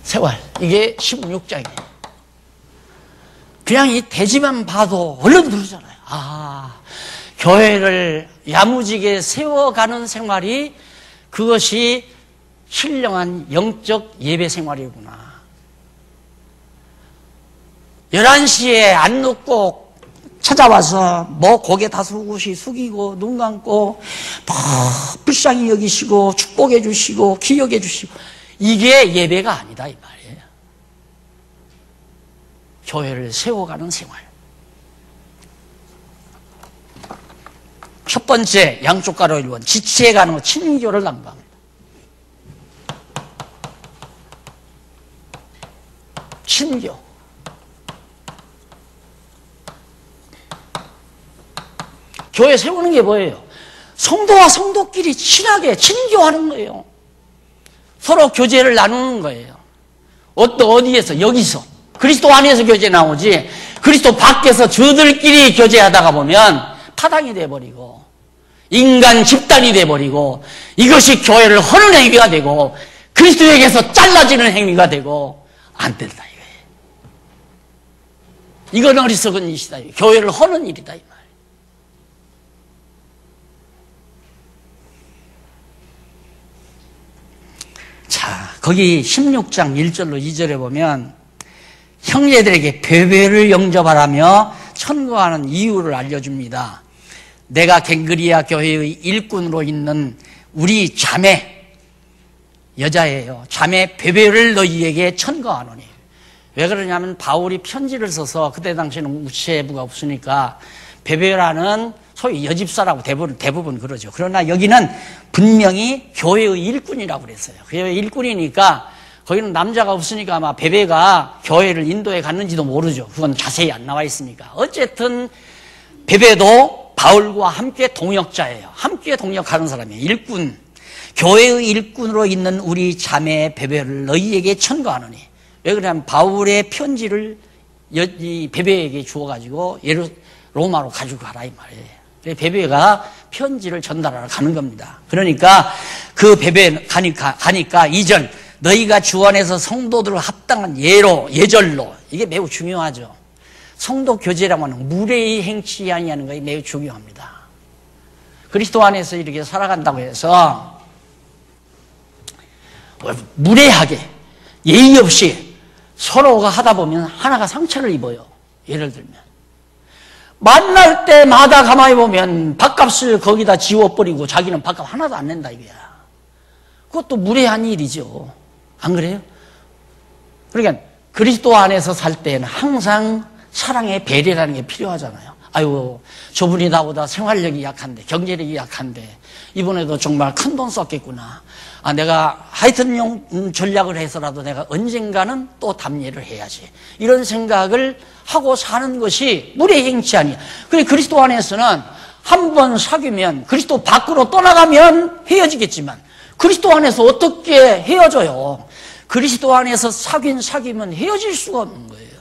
생활. 이게 16장이에요. 그냥 이 대지만 봐도 얼른 들으잖아요. 아, 교회를 야무지게 세워가는 생활이 그것이 신령한 영적 예배 생활이구나. 11시에 안 눕고 찾아와서 고개 다소곳이 숙이고 눈 감고 불쌍히 여기시고 축복해 주시고 기억해 주시고, 이게 예배가 아니다 이 말이에요. 교회를 세워가는 생활. 첫 번째, 양쪽 가로 1번 지체해가는 것, 친교를 담당합니다. 친교. 교회 세우는 게 뭐예요? 성도와 성도끼리 친하게 친교하는 거예요. 서로 교제를 나누는 거예요. 어디에서? 여기서. 그리스도 안에서 교제 나오지, 그리스도 밖에서 저들끼리 교제하다가 보면 파당이 돼버리고 인간 집단이 돼버리고 이것이 교회를 허는 행위가 되고 그리스도에게서 잘라지는 행위가 되고 안 된다 이거예요. 이건 어리석은 일이다. 교회를 허는 일이다 이 말. 자, 거기 16장 1절로 2절에 보면 형제들에게 배배를 영접하라며 천거하는 이유를 알려줍니다. 내가 갱그리아 교회의 일꾼으로 있는 우리 자매, 여자예요. 자매 배배를 너희에게 천거하노니. 왜 그러냐면 바울이 편지를 써서 그때 당시에는 우체부가 없으니까 배배라는 소위 여집사라고 대부분 그러죠. 그러나 여기는 분명히 교회의 일꾼이라고 그랬어요. 교회의 일꾼이니까 거기는 남자가 없으니까 아마 베베가 교회를 인도에 갔는지도 모르죠. 그건 자세히 안 나와 있으니까. 어쨌든 베베도 바울과 함께 동역자예요. 함께 동역하는 사람이에요. 일꾼. 교회의 일꾼으로 있는 우리 자매 베베를 너희에게 천거하노니. 왜 그러냐면 바울의 편지를 이 베베에게 주어가지고 로마로 가지고 가라 이 말이에요. 베베가 편지를 전달하러 가는 겁니다. 그러니까 그 베베 가니까 2절 너희가 주 안에서 성도들을 합당한 예절로, 이게 매우 중요하죠. 성도 교제라고 하는 무례히 행치 아니하는 것이 매우 중요합니다. 그리스도 안에서 이렇게 살아간다고 해서 무례하게 예의 없이 서로가 하다 보면 하나가 상처를 입어요. 예를 들면 만날 때마다 가만히 보면 밥값을 거기다 지워버리고 자기는 밥값 하나도 안 낸다 이거야. 그것도 무례한 일이죠. 안 그래요? 그러니까 그리스도 안에서 살 때는 항상 사랑의 배려라는 게 필요하잖아요. 아유, 저분이 나보다 생활력이 약한데, 경제력이 약한데 이번에도 정말 큰 돈 썼겠구나. 아, 내가 하여튼 전략을 해서라도 내가 언젠가는 또 답례를 해야지. 이런 생각을 하고 사는 것이 무례 행치 아니야. 그래, 그리스도 안에서는 한 번 사귀면 그리스도 밖으로 떠나가면 헤어지겠지만 그리스도 안에서 어떻게 헤어져요? 그리스도 안에서 사귀면 헤어질 수가 없는 거예요.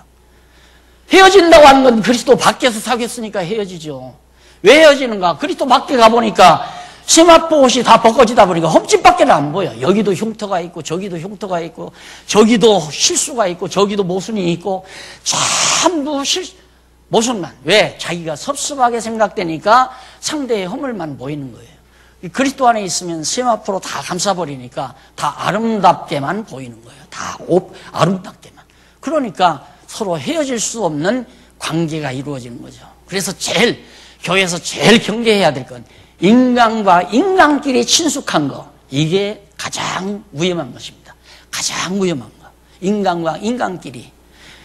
헤어진다고 하는 건 그리스도 밖에서 사귀었으니까 헤어지죠. 왜 헤어지는가? 그리스도 밖에 가보니까 세마포 옷이 다 벗겨지다 보니까 흠집밖에 안 보여. 여기도 흉터가 있고 저기도 흉터가 있고 저기도 실수가 있고 저기도 모순이 있고 전부 모순만. 왜? 자기가 섭섭하게 생각되니까 상대의 허물만 보이는 거예요. 그리스도 안에 있으면 세마포로 다 감싸버리니까 다 아름답게만 보이는 거예요. 다 아름답게만. 그러니까 서로 헤어질 수 없는 관계가 이루어지는 거죠. 그래서 교회에서 제일 경계해야 될 건 인간과 인간끼리 친숙한 거. 이게 가장 위험한 것입니다. 가장 위험한 거. 인간과 인간끼리.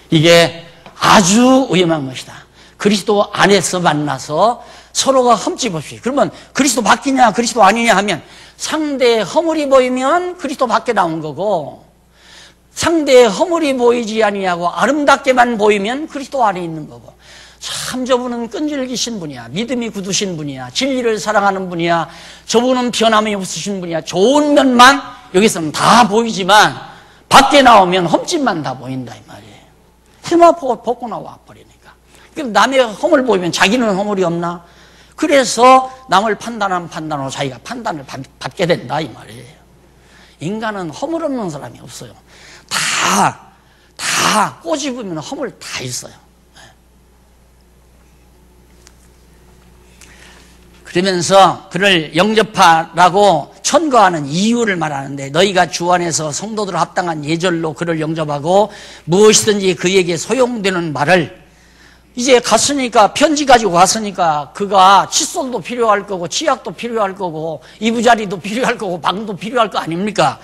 이게 아주 위험한 것이다. 그리스도 안에서 만나서 서로가 흠집 없이. 그러면 그리스도 밖이냐 그리스도 아니냐 하면 상대의 허물이 보이면 그리스도 밖에 나온 거고, 상대의 허물이 보이지 아니하고 아름답게만 보이면 그리스도 안에 있는 거고. 참 저분은 끈질기신 분이야. 믿음이 굳으신 분이야. 진리를 사랑하는 분이야. 저분은 변함이 없으신 분이야. 좋은 면만 여기서는 다 보이지만 밖에 나오면 흠집만 다 보인다 이 말이에요. 세마포 벗고 나와 버리니까. 그럼 남의 허물 보이면 자기는 허물이 없나? 그래서 남을 판단하는 판단으로 자기가 판단을 받게 된다 이 말이에요. 인간은 허물 없는 사람이 없어요. 다 꼬집으면 허물 다 있어요. 그러면서 그를 영접하라고 천거하는 이유를 말하는데, 너희가 주 안에서 성도들 합당한 예절로 그를 영접하고 무엇이든지 그에게 소용되는 말을, 이제 갔으니까, 편지 가지고 갔으니까 그가 칫솔도 필요할 거고 치약도 필요할 거고 이부자리도 필요할 거고 방도 필요할 거 아닙니까?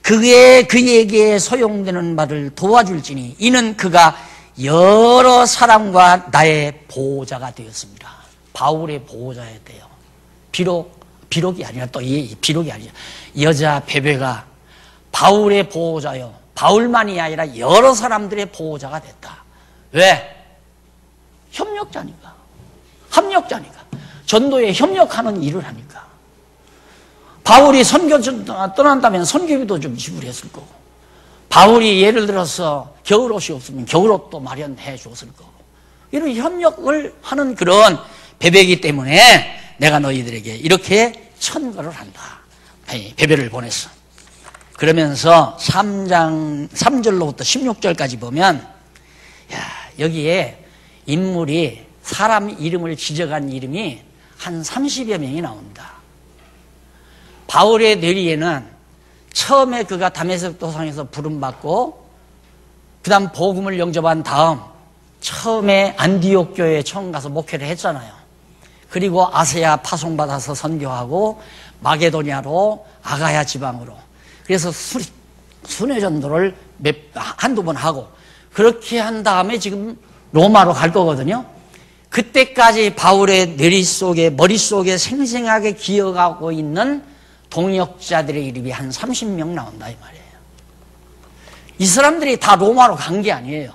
그에게 소용되는 말을 도와줄지니 이는 그가 여러 사람과 나의 보호자가 되었습니다. 바울의 보호자야 돼요. 비록이 아니라, 또 비록이 아니라 여자 베베가 바울의 보호자요. 바울만이 아니라 여러 사람들의 보호자가 됐다. 왜? 협력자니까. 합력자니까. 전도에 협력하는 일을 하니까. 바울이 선교 떠난다면 선교비도 좀 지불했을 거고, 바울이 예를 들어서 겨울옷이 없으면 겨울옷도 마련해 줬을 거고, 이런 협력을 하는 그런 베베이기 때문에 내가 너희들에게 이렇게 천거를 한다. 베베를 보냈어. 그러면서 3장 3절로부터 16절까지 보면, 여기에 인물이, 사람 이름을 지적한 이름이 한 30여 명이 나옵니다. 바울의 뇌리에는 처음에 그가 다메섹 도상에서 부름받고 그 다음 복음을 영접한 다음 처음에 안디옥 교회에 처음 가서 목회를 했잖아요. 그리고 아세아 파송받아서 선교하고 마게도냐로, 아가야 지방으로, 그래서 순회전도를 한두 번 하고, 그렇게 한 다음에 지금 로마로 갈 거거든요. 그때까지 바울의 머릿속에 생생하게 기억하고 있는 동역자들의 이름이 한 30명 나온다 이 말이에요. 이 사람들이 다 로마로 간 게 아니에요.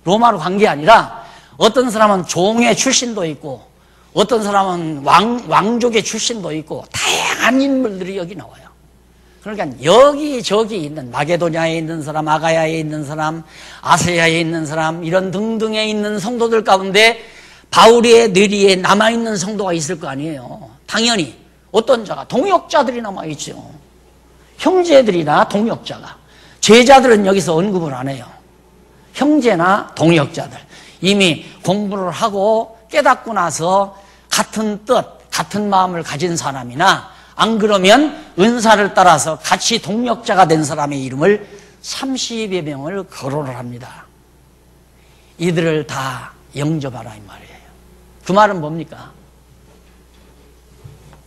로마로 간 게 아니라 어떤 사람은 종의 출신도 있고 어떤 사람은 왕족의 출신도 있고 다양한 인물들이 여기 나와요. 그러니까 여기저기 있는, 마게도냐에 있는 사람, 아가야에 있는 사람, 아세야에 있는 사람, 이런 등등에 있는 성도들 가운데 바울의 뇌리에 남아있는 성도가 있을 거 아니에요. 당연히 어떤 자가, 동역자들이 남아있죠. 형제들이나 동역자가. 제자들은 여기서 언급을 안 해요. 형제나 동역자들. 이미 공부를 하고 깨닫고 나서 같은 뜻, 같은 마음을 가진 사람이나, 안 그러면 은사를 따라서 같이 동역자가 된 사람의 이름을 30여 명을 거론을 합니다. 이들을 다 영접하라 이 말이에요. 그 말은 뭡니까?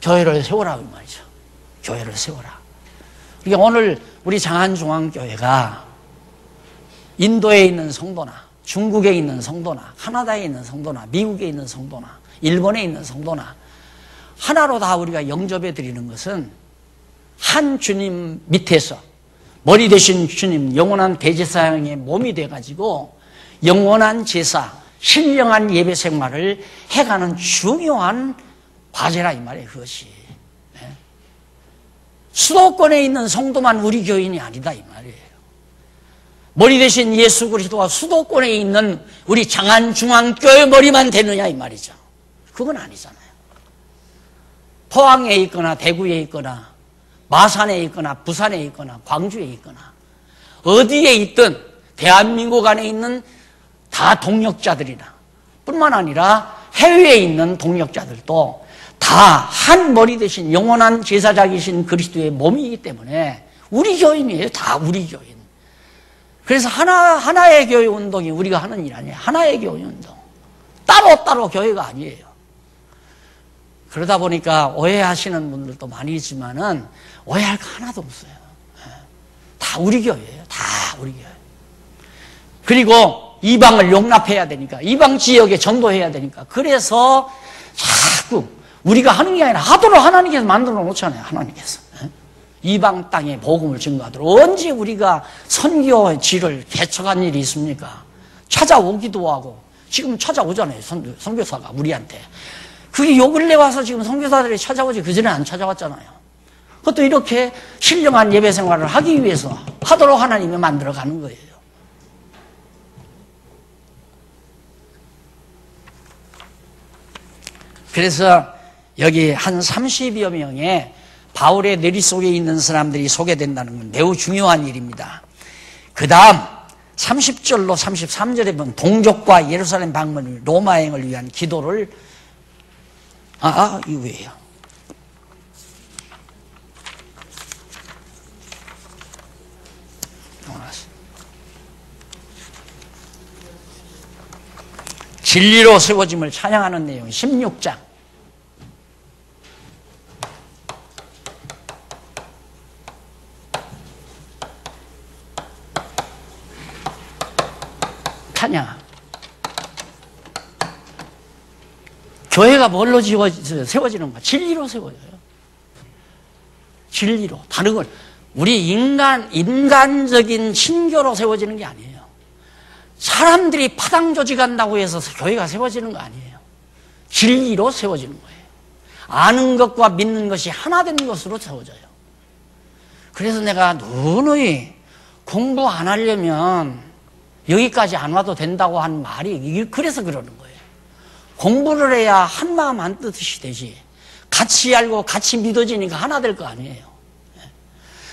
교회를 세우라 이 말이죠. 교회를 세우라. 그러니까 오늘 우리 장안중앙교회가 인도에 있는 성도나 중국에 있는 성도나 카나다에 있는 성도나 미국에 있는 성도나 일본에 있는 성도나 하나로 다 우리가 영접해 드리는 것은 한 주님 밑에서 머리 되신 주님, 영원한 대제사장의 몸이 돼가지고 영원한 제사, 신령한 예배 생활을 해가는 중요한 과제라 이 말이에요. 그것이 수도권에 있는 성도만 우리 교인이 아니다 이 말이에요. 머리 대신 예수 그리스도가 수도권에 있는 우리 장안중앙교회 머리만 되느냐 이 말이죠. 그건 아니잖아요. 포항에 있거나 대구에 있거나 마산에 있거나 부산에 있거나 광주에 있거나 어디에 있든 대한민국 안에 있는 다 동역자들이나 뿐만 아니라 해외에 있는 동역자들도 다 한 머리 대신 영원한 제사장이신 그리스도의 몸이기 때문에 우리 교인이에요. 다 우리 교인. 그래서 하나의 교회 운동이 우리가 하는 일 아니에요. 하나의 교회 운동. 따로 교회가 아니에요. 그러다 보니까 오해하시는 분들도 많이 있지만은 오해할 거 하나도 없어요. 다 우리 교회예요. 다 우리 교회. 그리고 이방을 용납해야 되니까, 이방 지역에 전도해야 되니까, 그래서 자꾸 우리가 하는 게 아니라 하도록 하나님께서 만들어 놓잖아요. 하나님께서. 이방 땅에 복음을 증거하도록. 언제 우리가 선교의 질을 개척한 일이 있습니까? 찾아오기도 하고 지금 찾아오잖아요. 선교사가 우리한테. 그게 요 근래 와서 지금 선교사들이 찾아오지 그전에 안 찾아왔잖아요. 그것도 이렇게 신령한 예배 생활을 하기 위해서 하도록 하나님이 만들어가는 거예요. 그래서 여기 한 30여 명의 바울의 내리 속에 있는 사람들이 소개된다는 건 매우 중요한 일입니다. 그 다음 30절로 33절에 보면 동족과 예루살렘 방문, 로마행을 위한 기도를 이거 왜요? 진리로 세워짐을 찬양하는 내용 16장. 찬양. 교회가 뭘로 세워지는 거야? 진리로 세워져요. 진리로. 다른 걸 우리 인간적인 신교로 세워지는 게 아니에요. 사람들이 파당 조직한다고 해서 교회가 세워지는 거 아니에요. 진리로 세워지는 거예요. 아는 것과 믿는 것이 하나 되는 것으로 세워져요. 그래서 내가 누누이 공부 안 하려면 여기까지 안 와도 된다고 한 말이 그래서 그러는 거예요. 공부를 해야 한 마음 한 뜻이 되지. 같이 알고 같이 믿어지니까 하나 될 거 아니에요.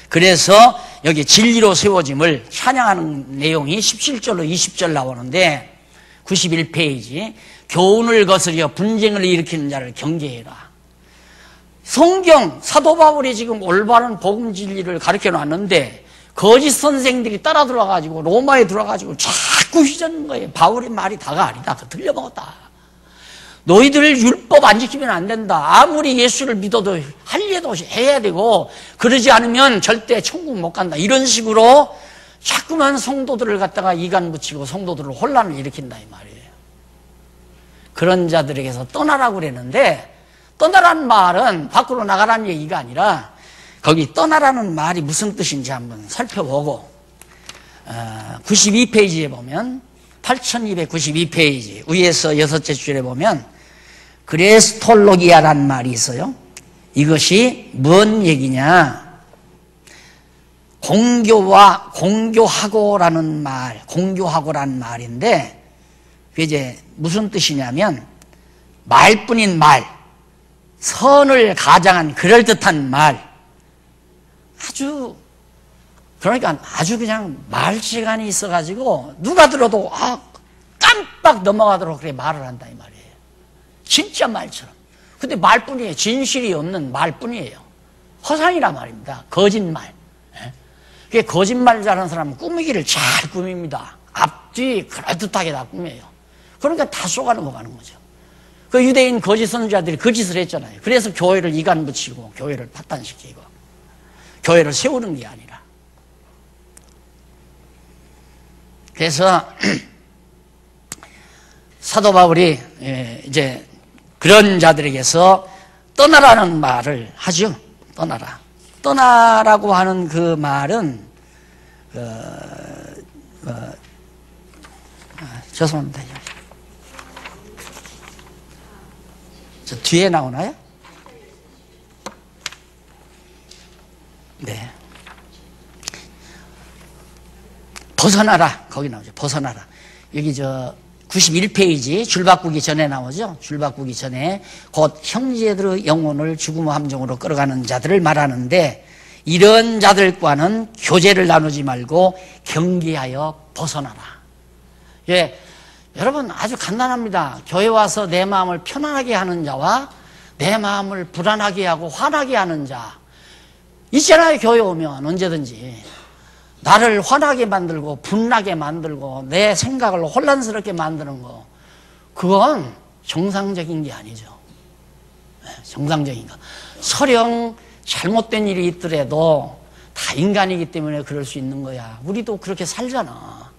그래서 여기 진리로 세워짐을 찬양하는 내용이 17절로 20절 나오는데 91페이지 교훈을 거스려 분쟁을 일으키는 자를 경계해라. 성경 사도 바울이 지금 올바른 복음 진리를 가르쳐 놨는데 거짓 선생들이 따라 들어가가지고 로마에 들어가가지고 자꾸 휘젓는 거예요. 바울의 말이 다가 아니다. 그 틀려먹었다. 너희들 율법 안 지키면 안 된다. 아무리 예수를 믿어도 할 일도 해야 되고 그러지 않으면 절대 천국 못 간다. 이런 식으로 자꾸만 성도들을 갖다가 이간 붙이고 성도들을 혼란을 일으킨다 이 말이에요. 그런 자들에게서 떠나라고 그랬는데 떠나라는 말은 밖으로 나가라는 얘기가 아니라 거기 떠나라는 말이 무슨 뜻인지 한번 살펴보고 92페이지에 보면 8292페이지 위에서 여섯째 줄에 보면 그레스톨로기아라는 말이 있어요. 이것이 뭔 얘기냐? 공교하고라는 말인데 그게 이제 무슨 뜻이냐면 말뿐인 말, 선을 가장한 그럴듯한 말, 그러니까 아주 그냥 말 시간이 있어가지고 누가 들어도 깜빡 넘어가도록 그렇게 말을 한다 이 말이에요. 진짜 말처럼. 근데 말뿐이에요. 진실이 없는 말뿐이에요. 허상이란 말입니다. 거짓말. 그게 거짓말 잘하는 사람은 꾸미기를 잘 꾸밉니다. 앞뒤 그럴듯하게 다 꾸며요. 그러니까 다 쏘가는 거 가는 거죠. 그 유대인 거짓 선지자들이 그 짓을 했잖아요. 그래서 교회를 이간 붙이고 교회를 파탄시키고 교회를 세우는 게 아니라. 그래서 사도 바울이 이제 그런 자들에게서 떠나라는 말을 하죠. 떠나라. 떠나라고 하는 그 말은 죄송합니다. 저 뒤에 나오나요? 네. 벗어나라. 거기 나오죠. 벗어나라. 여기 91페이지 줄 바꾸기 전에 나오죠. 줄 바꾸기 전에 곧 형제들의 영혼을 죽음의 함정으로 끌어가는 자들을 말하는데 이런 자들과는 교제를 나누지 말고 경계하여 벗어나라. 예, 여러분 아주 간단합니다. 교회 와서 내 마음을 편안하게 하는 자와 내 마음을 불안하게 하고 화나게 하는 자 있잖아요. 교회 오면 언제든지 나를 화나게 만들고 분나게 만들고 내 생각을 혼란스럽게 만드는 거 그건 정상적인 게 아니죠. 정상적인 거. 설령 잘못된 일이 있더라도 다 인간이기 때문에 그럴 수 있는 거야. 우리도 그렇게 살잖아.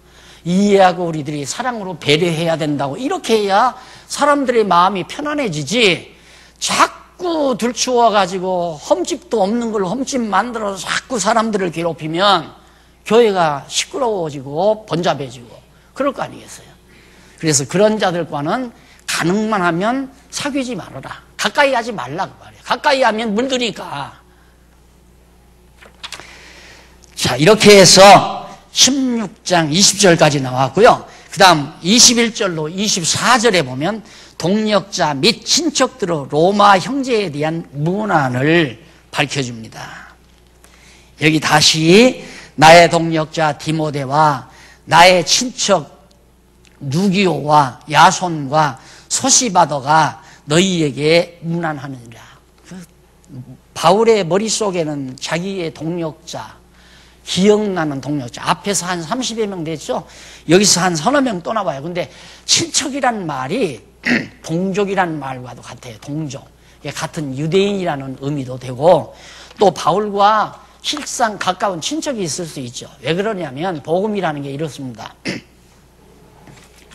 이해하고 우리들이 사랑으로 배려해야 된다고 이렇게 해야 사람들의 마음이 편안해지지. 자꾸 들추어가지고 흠집도 없는 걸 흠집 만들어서 자꾸 사람들을 괴롭히면 교회가 시끄러워지고 번잡해지고 그럴 거 아니겠어요. 그래서 그런 자들과는 가능만 하면 사귀지 말아라. 가까이 하지 말라고 말이에요. 가까이 하면 물드니까. 자, 이렇게 해서 16장 20절까지 나왔고요. 그 다음 21절로 24절에 보면 동력자 및 친척들의 로마 형제에 대한 문안을 밝혀줍니다. 여기 다시 나의 동력자 디모데와 나의 친척 누기오와 야손과 소시바더가 너희에게 문안하느니라. 바울의 머릿속에는 자기의 동력자, 기억나는 동력자, 앞에서 한 30여 명 됐죠? 여기서 한 서너 명 또 나와요. 근데 친척이란 말이 동족이란 말과도 같아요. 동족. 같은 유대인이라는 의미도 되고 또 바울과 실상 가까운 친척이 있을 수 있죠. 왜 그러냐면 복음이라는 게 이렇습니다.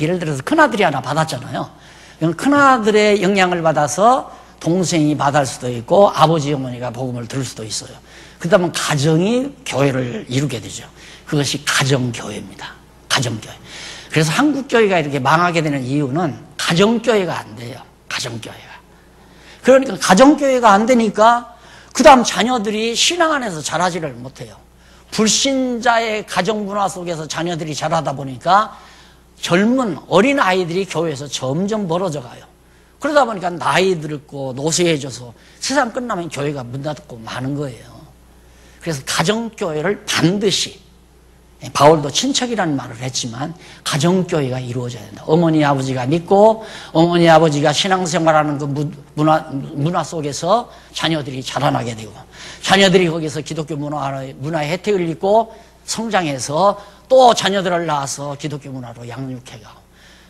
예를 들어서 큰아들이 하나 받았잖아요. 큰아들의 영향을 받아서 동생이 받을 수도 있고 아버지 어머니가 복음을 들을 수도 있어요. 그러면 가정이 교회를 이루게 되죠. 그것이 가정교회입니다. 가정교회. 그래서 한국교회가 이렇게 망하게 되는 이유는 가정교회가 안 돼요. 가정교회가. 그러니까 가정교회가 안 되니까 그 다음 자녀들이 신앙 안에서 자라지를 못해요. 불신자의 가정문화 속에서 자녀들이 자라다 보니까 젊은 어린 아이들이 교회에서 점점 멀어져 가요. 그러다 보니까 나이 들고 노쇠해져서 세상 끝나면 교회가 문 닫고 마는 거예요. 그래서 가정교회를 반드시, 바울도 친척이라는 말을 했지만 가정교회가 이루어져야 된다. 어머니 아버지가 믿고 어머니 아버지가 신앙생활하는 그 문화 속에서 자녀들이 자라나게 되고 자녀들이 거기서 기독교 문화의 혜택을 입고 성장해서 또 자녀들을 낳아서 기독교 문화로 양육해가고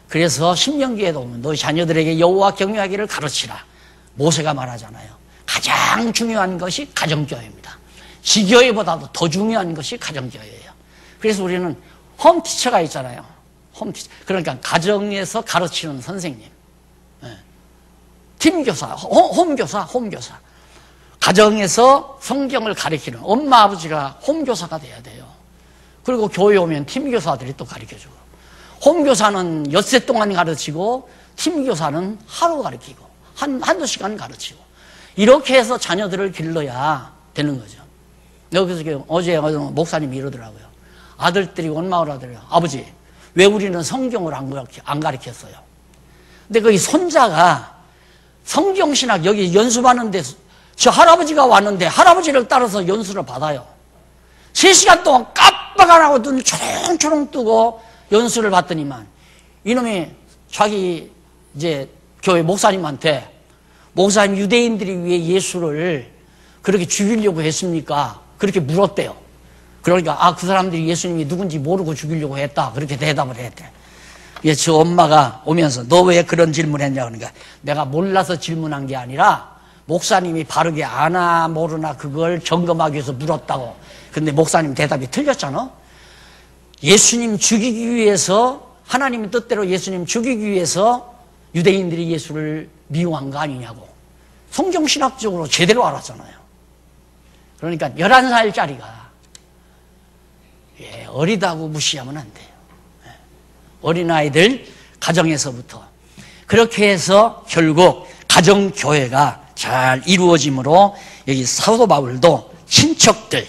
그래서 신명기에도 보면 너희 자녀들에게 여호와 경외하기를 가르치라. 모세가 말하잖아요. 가장 중요한 것이 가정교회입니다. 지교회보다도 더 중요한 것이 가정교회예요. 그래서 우리는 홈티처가 있잖아요. 홈티처. 그러니까 가정에서 가르치는 선생님. 팀교사, 홈교사. 가정에서 성경을 가르치는 엄마 아버지가 홈교사가 돼야 돼요. 그리고 교회 오면 팀교사들이 또 가르쳐주고 홈교사는 엿새 동안 가르치고 팀교사는 하루 가르치고 한두 시간 가르치고 이렇게 해서 자녀들을 길러야 되는 거죠. 여기서 어제 목사님이 이러더라고요. 아들들이 원망을 하더래요. 아버지, 왜 우리는 성경을 안 가르쳤어요? 근데 거기 손자가 성경신학 여기 연수받는데 저 할아버지가 왔는데 할아버지를 따라서 연수를 받아요. 3시간 동안 깜빡 안 하고 눈 초롱초롱 뜨고 연수를 받더니만 이놈이 자기 이제 교회 목사님한테 목사님 유대인들이 왜 예수를 그렇게 죽이려고 했습니까? 그렇게 물었대요. 그러니까 그 사람들이 예수님이 누군지 모르고 죽이려고 했다. 그렇게 대답을 했대. 저 엄마가 오면서 너 왜 그런 질문했냐 그러니까 내가 몰라서 질문한 게 아니라 목사님이 바르게 아나 모르나 그걸 점검하기 위해서 물었다고. 근데 목사님 대답이 틀렸잖아. 예수님 죽이기 위해서 하나님의 뜻대로 예수님 죽이기 위해서 유대인들이 예수를 미워한 거 아니냐고. 성경신학적으로 제대로 알았잖아요. 그러니까 11살짜리가 어리다고 무시하면 안 돼요. 어린아이들 가정에서부터 그렇게 해서 결국 가정교회가 잘 이루어지므로 여기 사도 바울도 친척들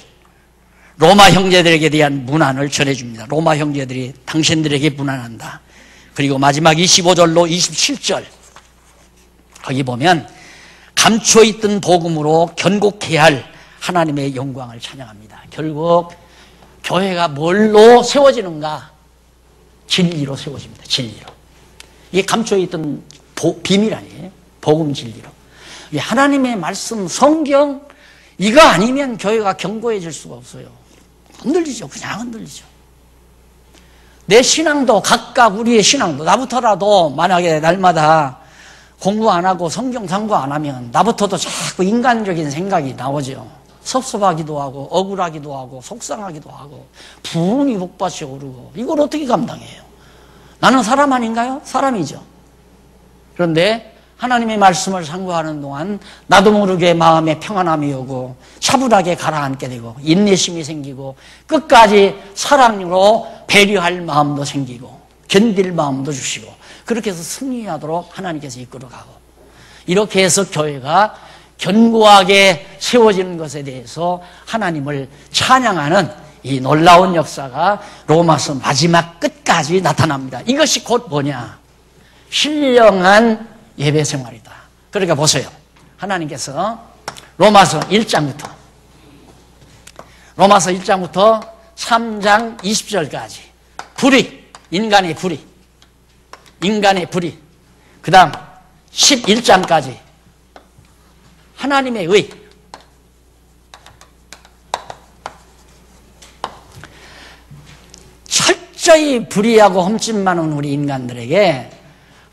로마 형제들에게 대한 문안을 전해줍니다. 로마 형제들이 당신들에게 문안한다. 그리고 마지막 25절로 27절 거기 보면 감춰있던 복음으로 견고케 할 하나님의 영광을 찬양합니다. 결국 교회가 뭘로 세워지는가? 진리로 세워집니다. 진리로. 이게 감춰있던 비밀 아니에요? 복음 진리로. 하나님의 말씀, 성경 이거 아니면 교회가 견고해질 수가 없어요. 흔들리죠. 그냥 흔들리죠. 내 신앙도 각각 우리의 신앙도 나부터라도 만약에 날마다 공부 안 하고 성경 상고 안 하면 나부터도 자꾸 인간적인 생각이 나오죠. 섭섭하기도 하고 억울하기도 하고 속상하기도 하고 부흥이 복받이 오르고 이걸 어떻게 감당해요? 나는 사람 아닌가요? 사람이죠. 그런데 하나님의 말씀을 상고하는 동안 나도 모르게 마음에 평안함이 오고 차분하게 가라앉게 되고 인내심이 생기고 끝까지 사랑으로 배려할 마음도 생기고 견딜 마음도 주시고 그렇게 해서 승리하도록 하나님께서 이끌어가고 이렇게 해서 교회가 견고하게 세워지는 것에 대해서 하나님을 찬양하는 이 놀라운 역사가 로마서 마지막 끝까지 나타납니다. 이것이 곧 뭐냐? 신령한 예배 생활이다. 그러니까 보세요. 하나님께서 로마서 1장부터 3장 20절까지 불의, 인간의 불의 그 다음 11장까지 하나님의 의 철저히 불의하고 흠집 많은 우리 인간들에게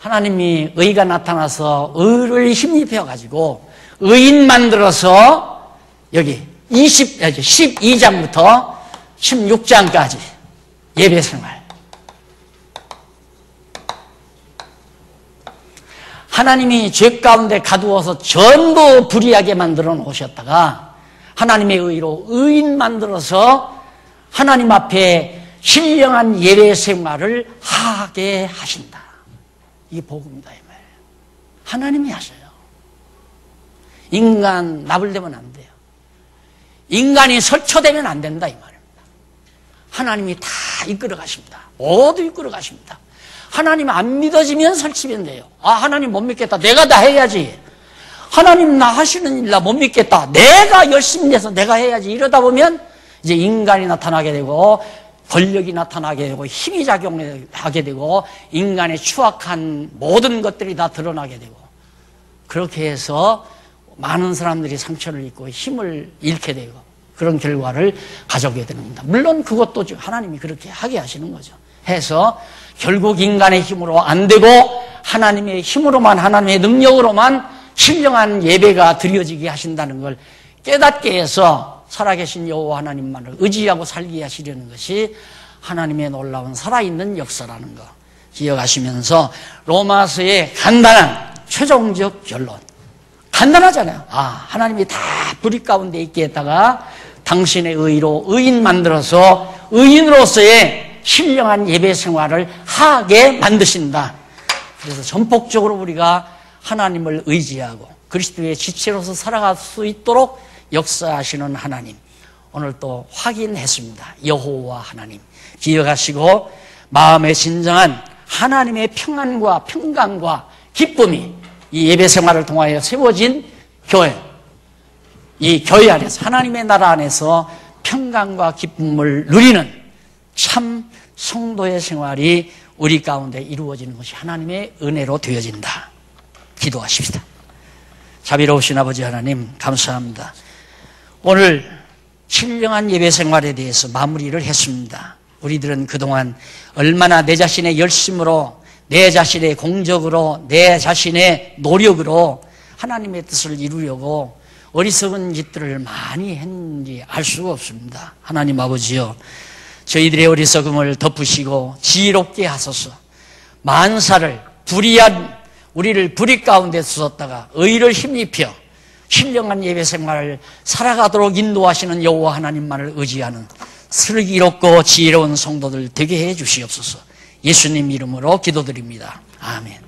하나님이 의가 나타나서 의를 힘입혀가지고 의인 만들어서 여기 12장부터 16장까지 예배생활 하나님이 죄 가운데 가두어서 전부 불의하게 만들어 놓으셨다가 하나님의 의로 의인 만들어서 하나님 앞에 신령한 예배생활을 하게 하신다. 이게 복음이다 이 말이에요. 하나님이 하셔요. 인간 나불대면 안 돼요. 인간이 설쳐되면 안 된다 이 말입니다. 하나님이 다 이끌어 가십니다. 모두 이끌어 가십니다. 하나님 안 믿어지면 설치면 돼요. 아, 하나님 못 믿겠다. 내가 다 해야지. 하나님 나 하시는 일 나 못 믿겠다. 내가 열심히 해서 내가 해야지. 이러다 보면 이제 인간이 나타나게 되고 권력이 나타나게 되고 힘이 작용하게 되고 인간의 추악한 모든 것들이 다 드러나게 되고 그렇게 해서 많은 사람들이 상처를 입고 힘을 잃게 되고 그런 결과를 가져오게 되는 겁니다. 물론 그것도 하나님이 그렇게 하게 하시는 거죠. 해서 결국 인간의 힘으로 안 되고 하나님의 힘으로만 하나님의 능력으로만 신령한 예배가 드려지게 하신다는 걸 깨닫게 해서 살아계신 여호와 하나님만을 의지하고 살게 하시려는 것이 하나님의 놀라운 살아있는 역사라는 거 기억하시면서 로마서의 간단한 최종적 결론 간단하잖아요. 아, 하나님이 다 불의 가운데 있게 했다가 당신의 의로 의인 만들어서 의인으로서의 신령한 예배 생활을 하게 만드신다. 그래서 전폭적으로 우리가 하나님을 의지하고 그리스도의 지체로서 살아갈 수 있도록 역사하시는 하나님 오늘 또 확인했습니다. 여호와 하나님 기억하시고 마음의 진정한 하나님의 평안과 평강과 기쁨이 이 예배 생활을 통하여 세워진 교회 이 교회 안에서 하나님의 나라 안에서 평강과 기쁨을 누리는 참 성도의 생활이 우리 가운데 이루어지는 것이 하나님의 은혜로 되어진다. 기도하십시다. 자비로우신 아버지 하나님 감사합니다. 오늘 신령한 예배 생활에 대해서 마무리를 했습니다. 우리들은 그동안 얼마나 내 자신의 열심으로 내 자신의 공적으로 내 자신의 노력으로 하나님의 뜻을 이루려고 어리석은 짓들을 많이 했는지 알 수가 없습니다. 하나님 아버지여 저희들의 어리석음을 덮으시고 지혜롭게 하소서. 만사를 불의한 우리를 불의 가운데 두었다가 의를 힘입혀 신령한 예배 생활을 살아가도록 인도하시는 여호와 하나님만을 의지하는 슬기롭고 지혜로운 성도들 되게 해 주시옵소서. 예수님 이름으로 기도드립니다. 아멘.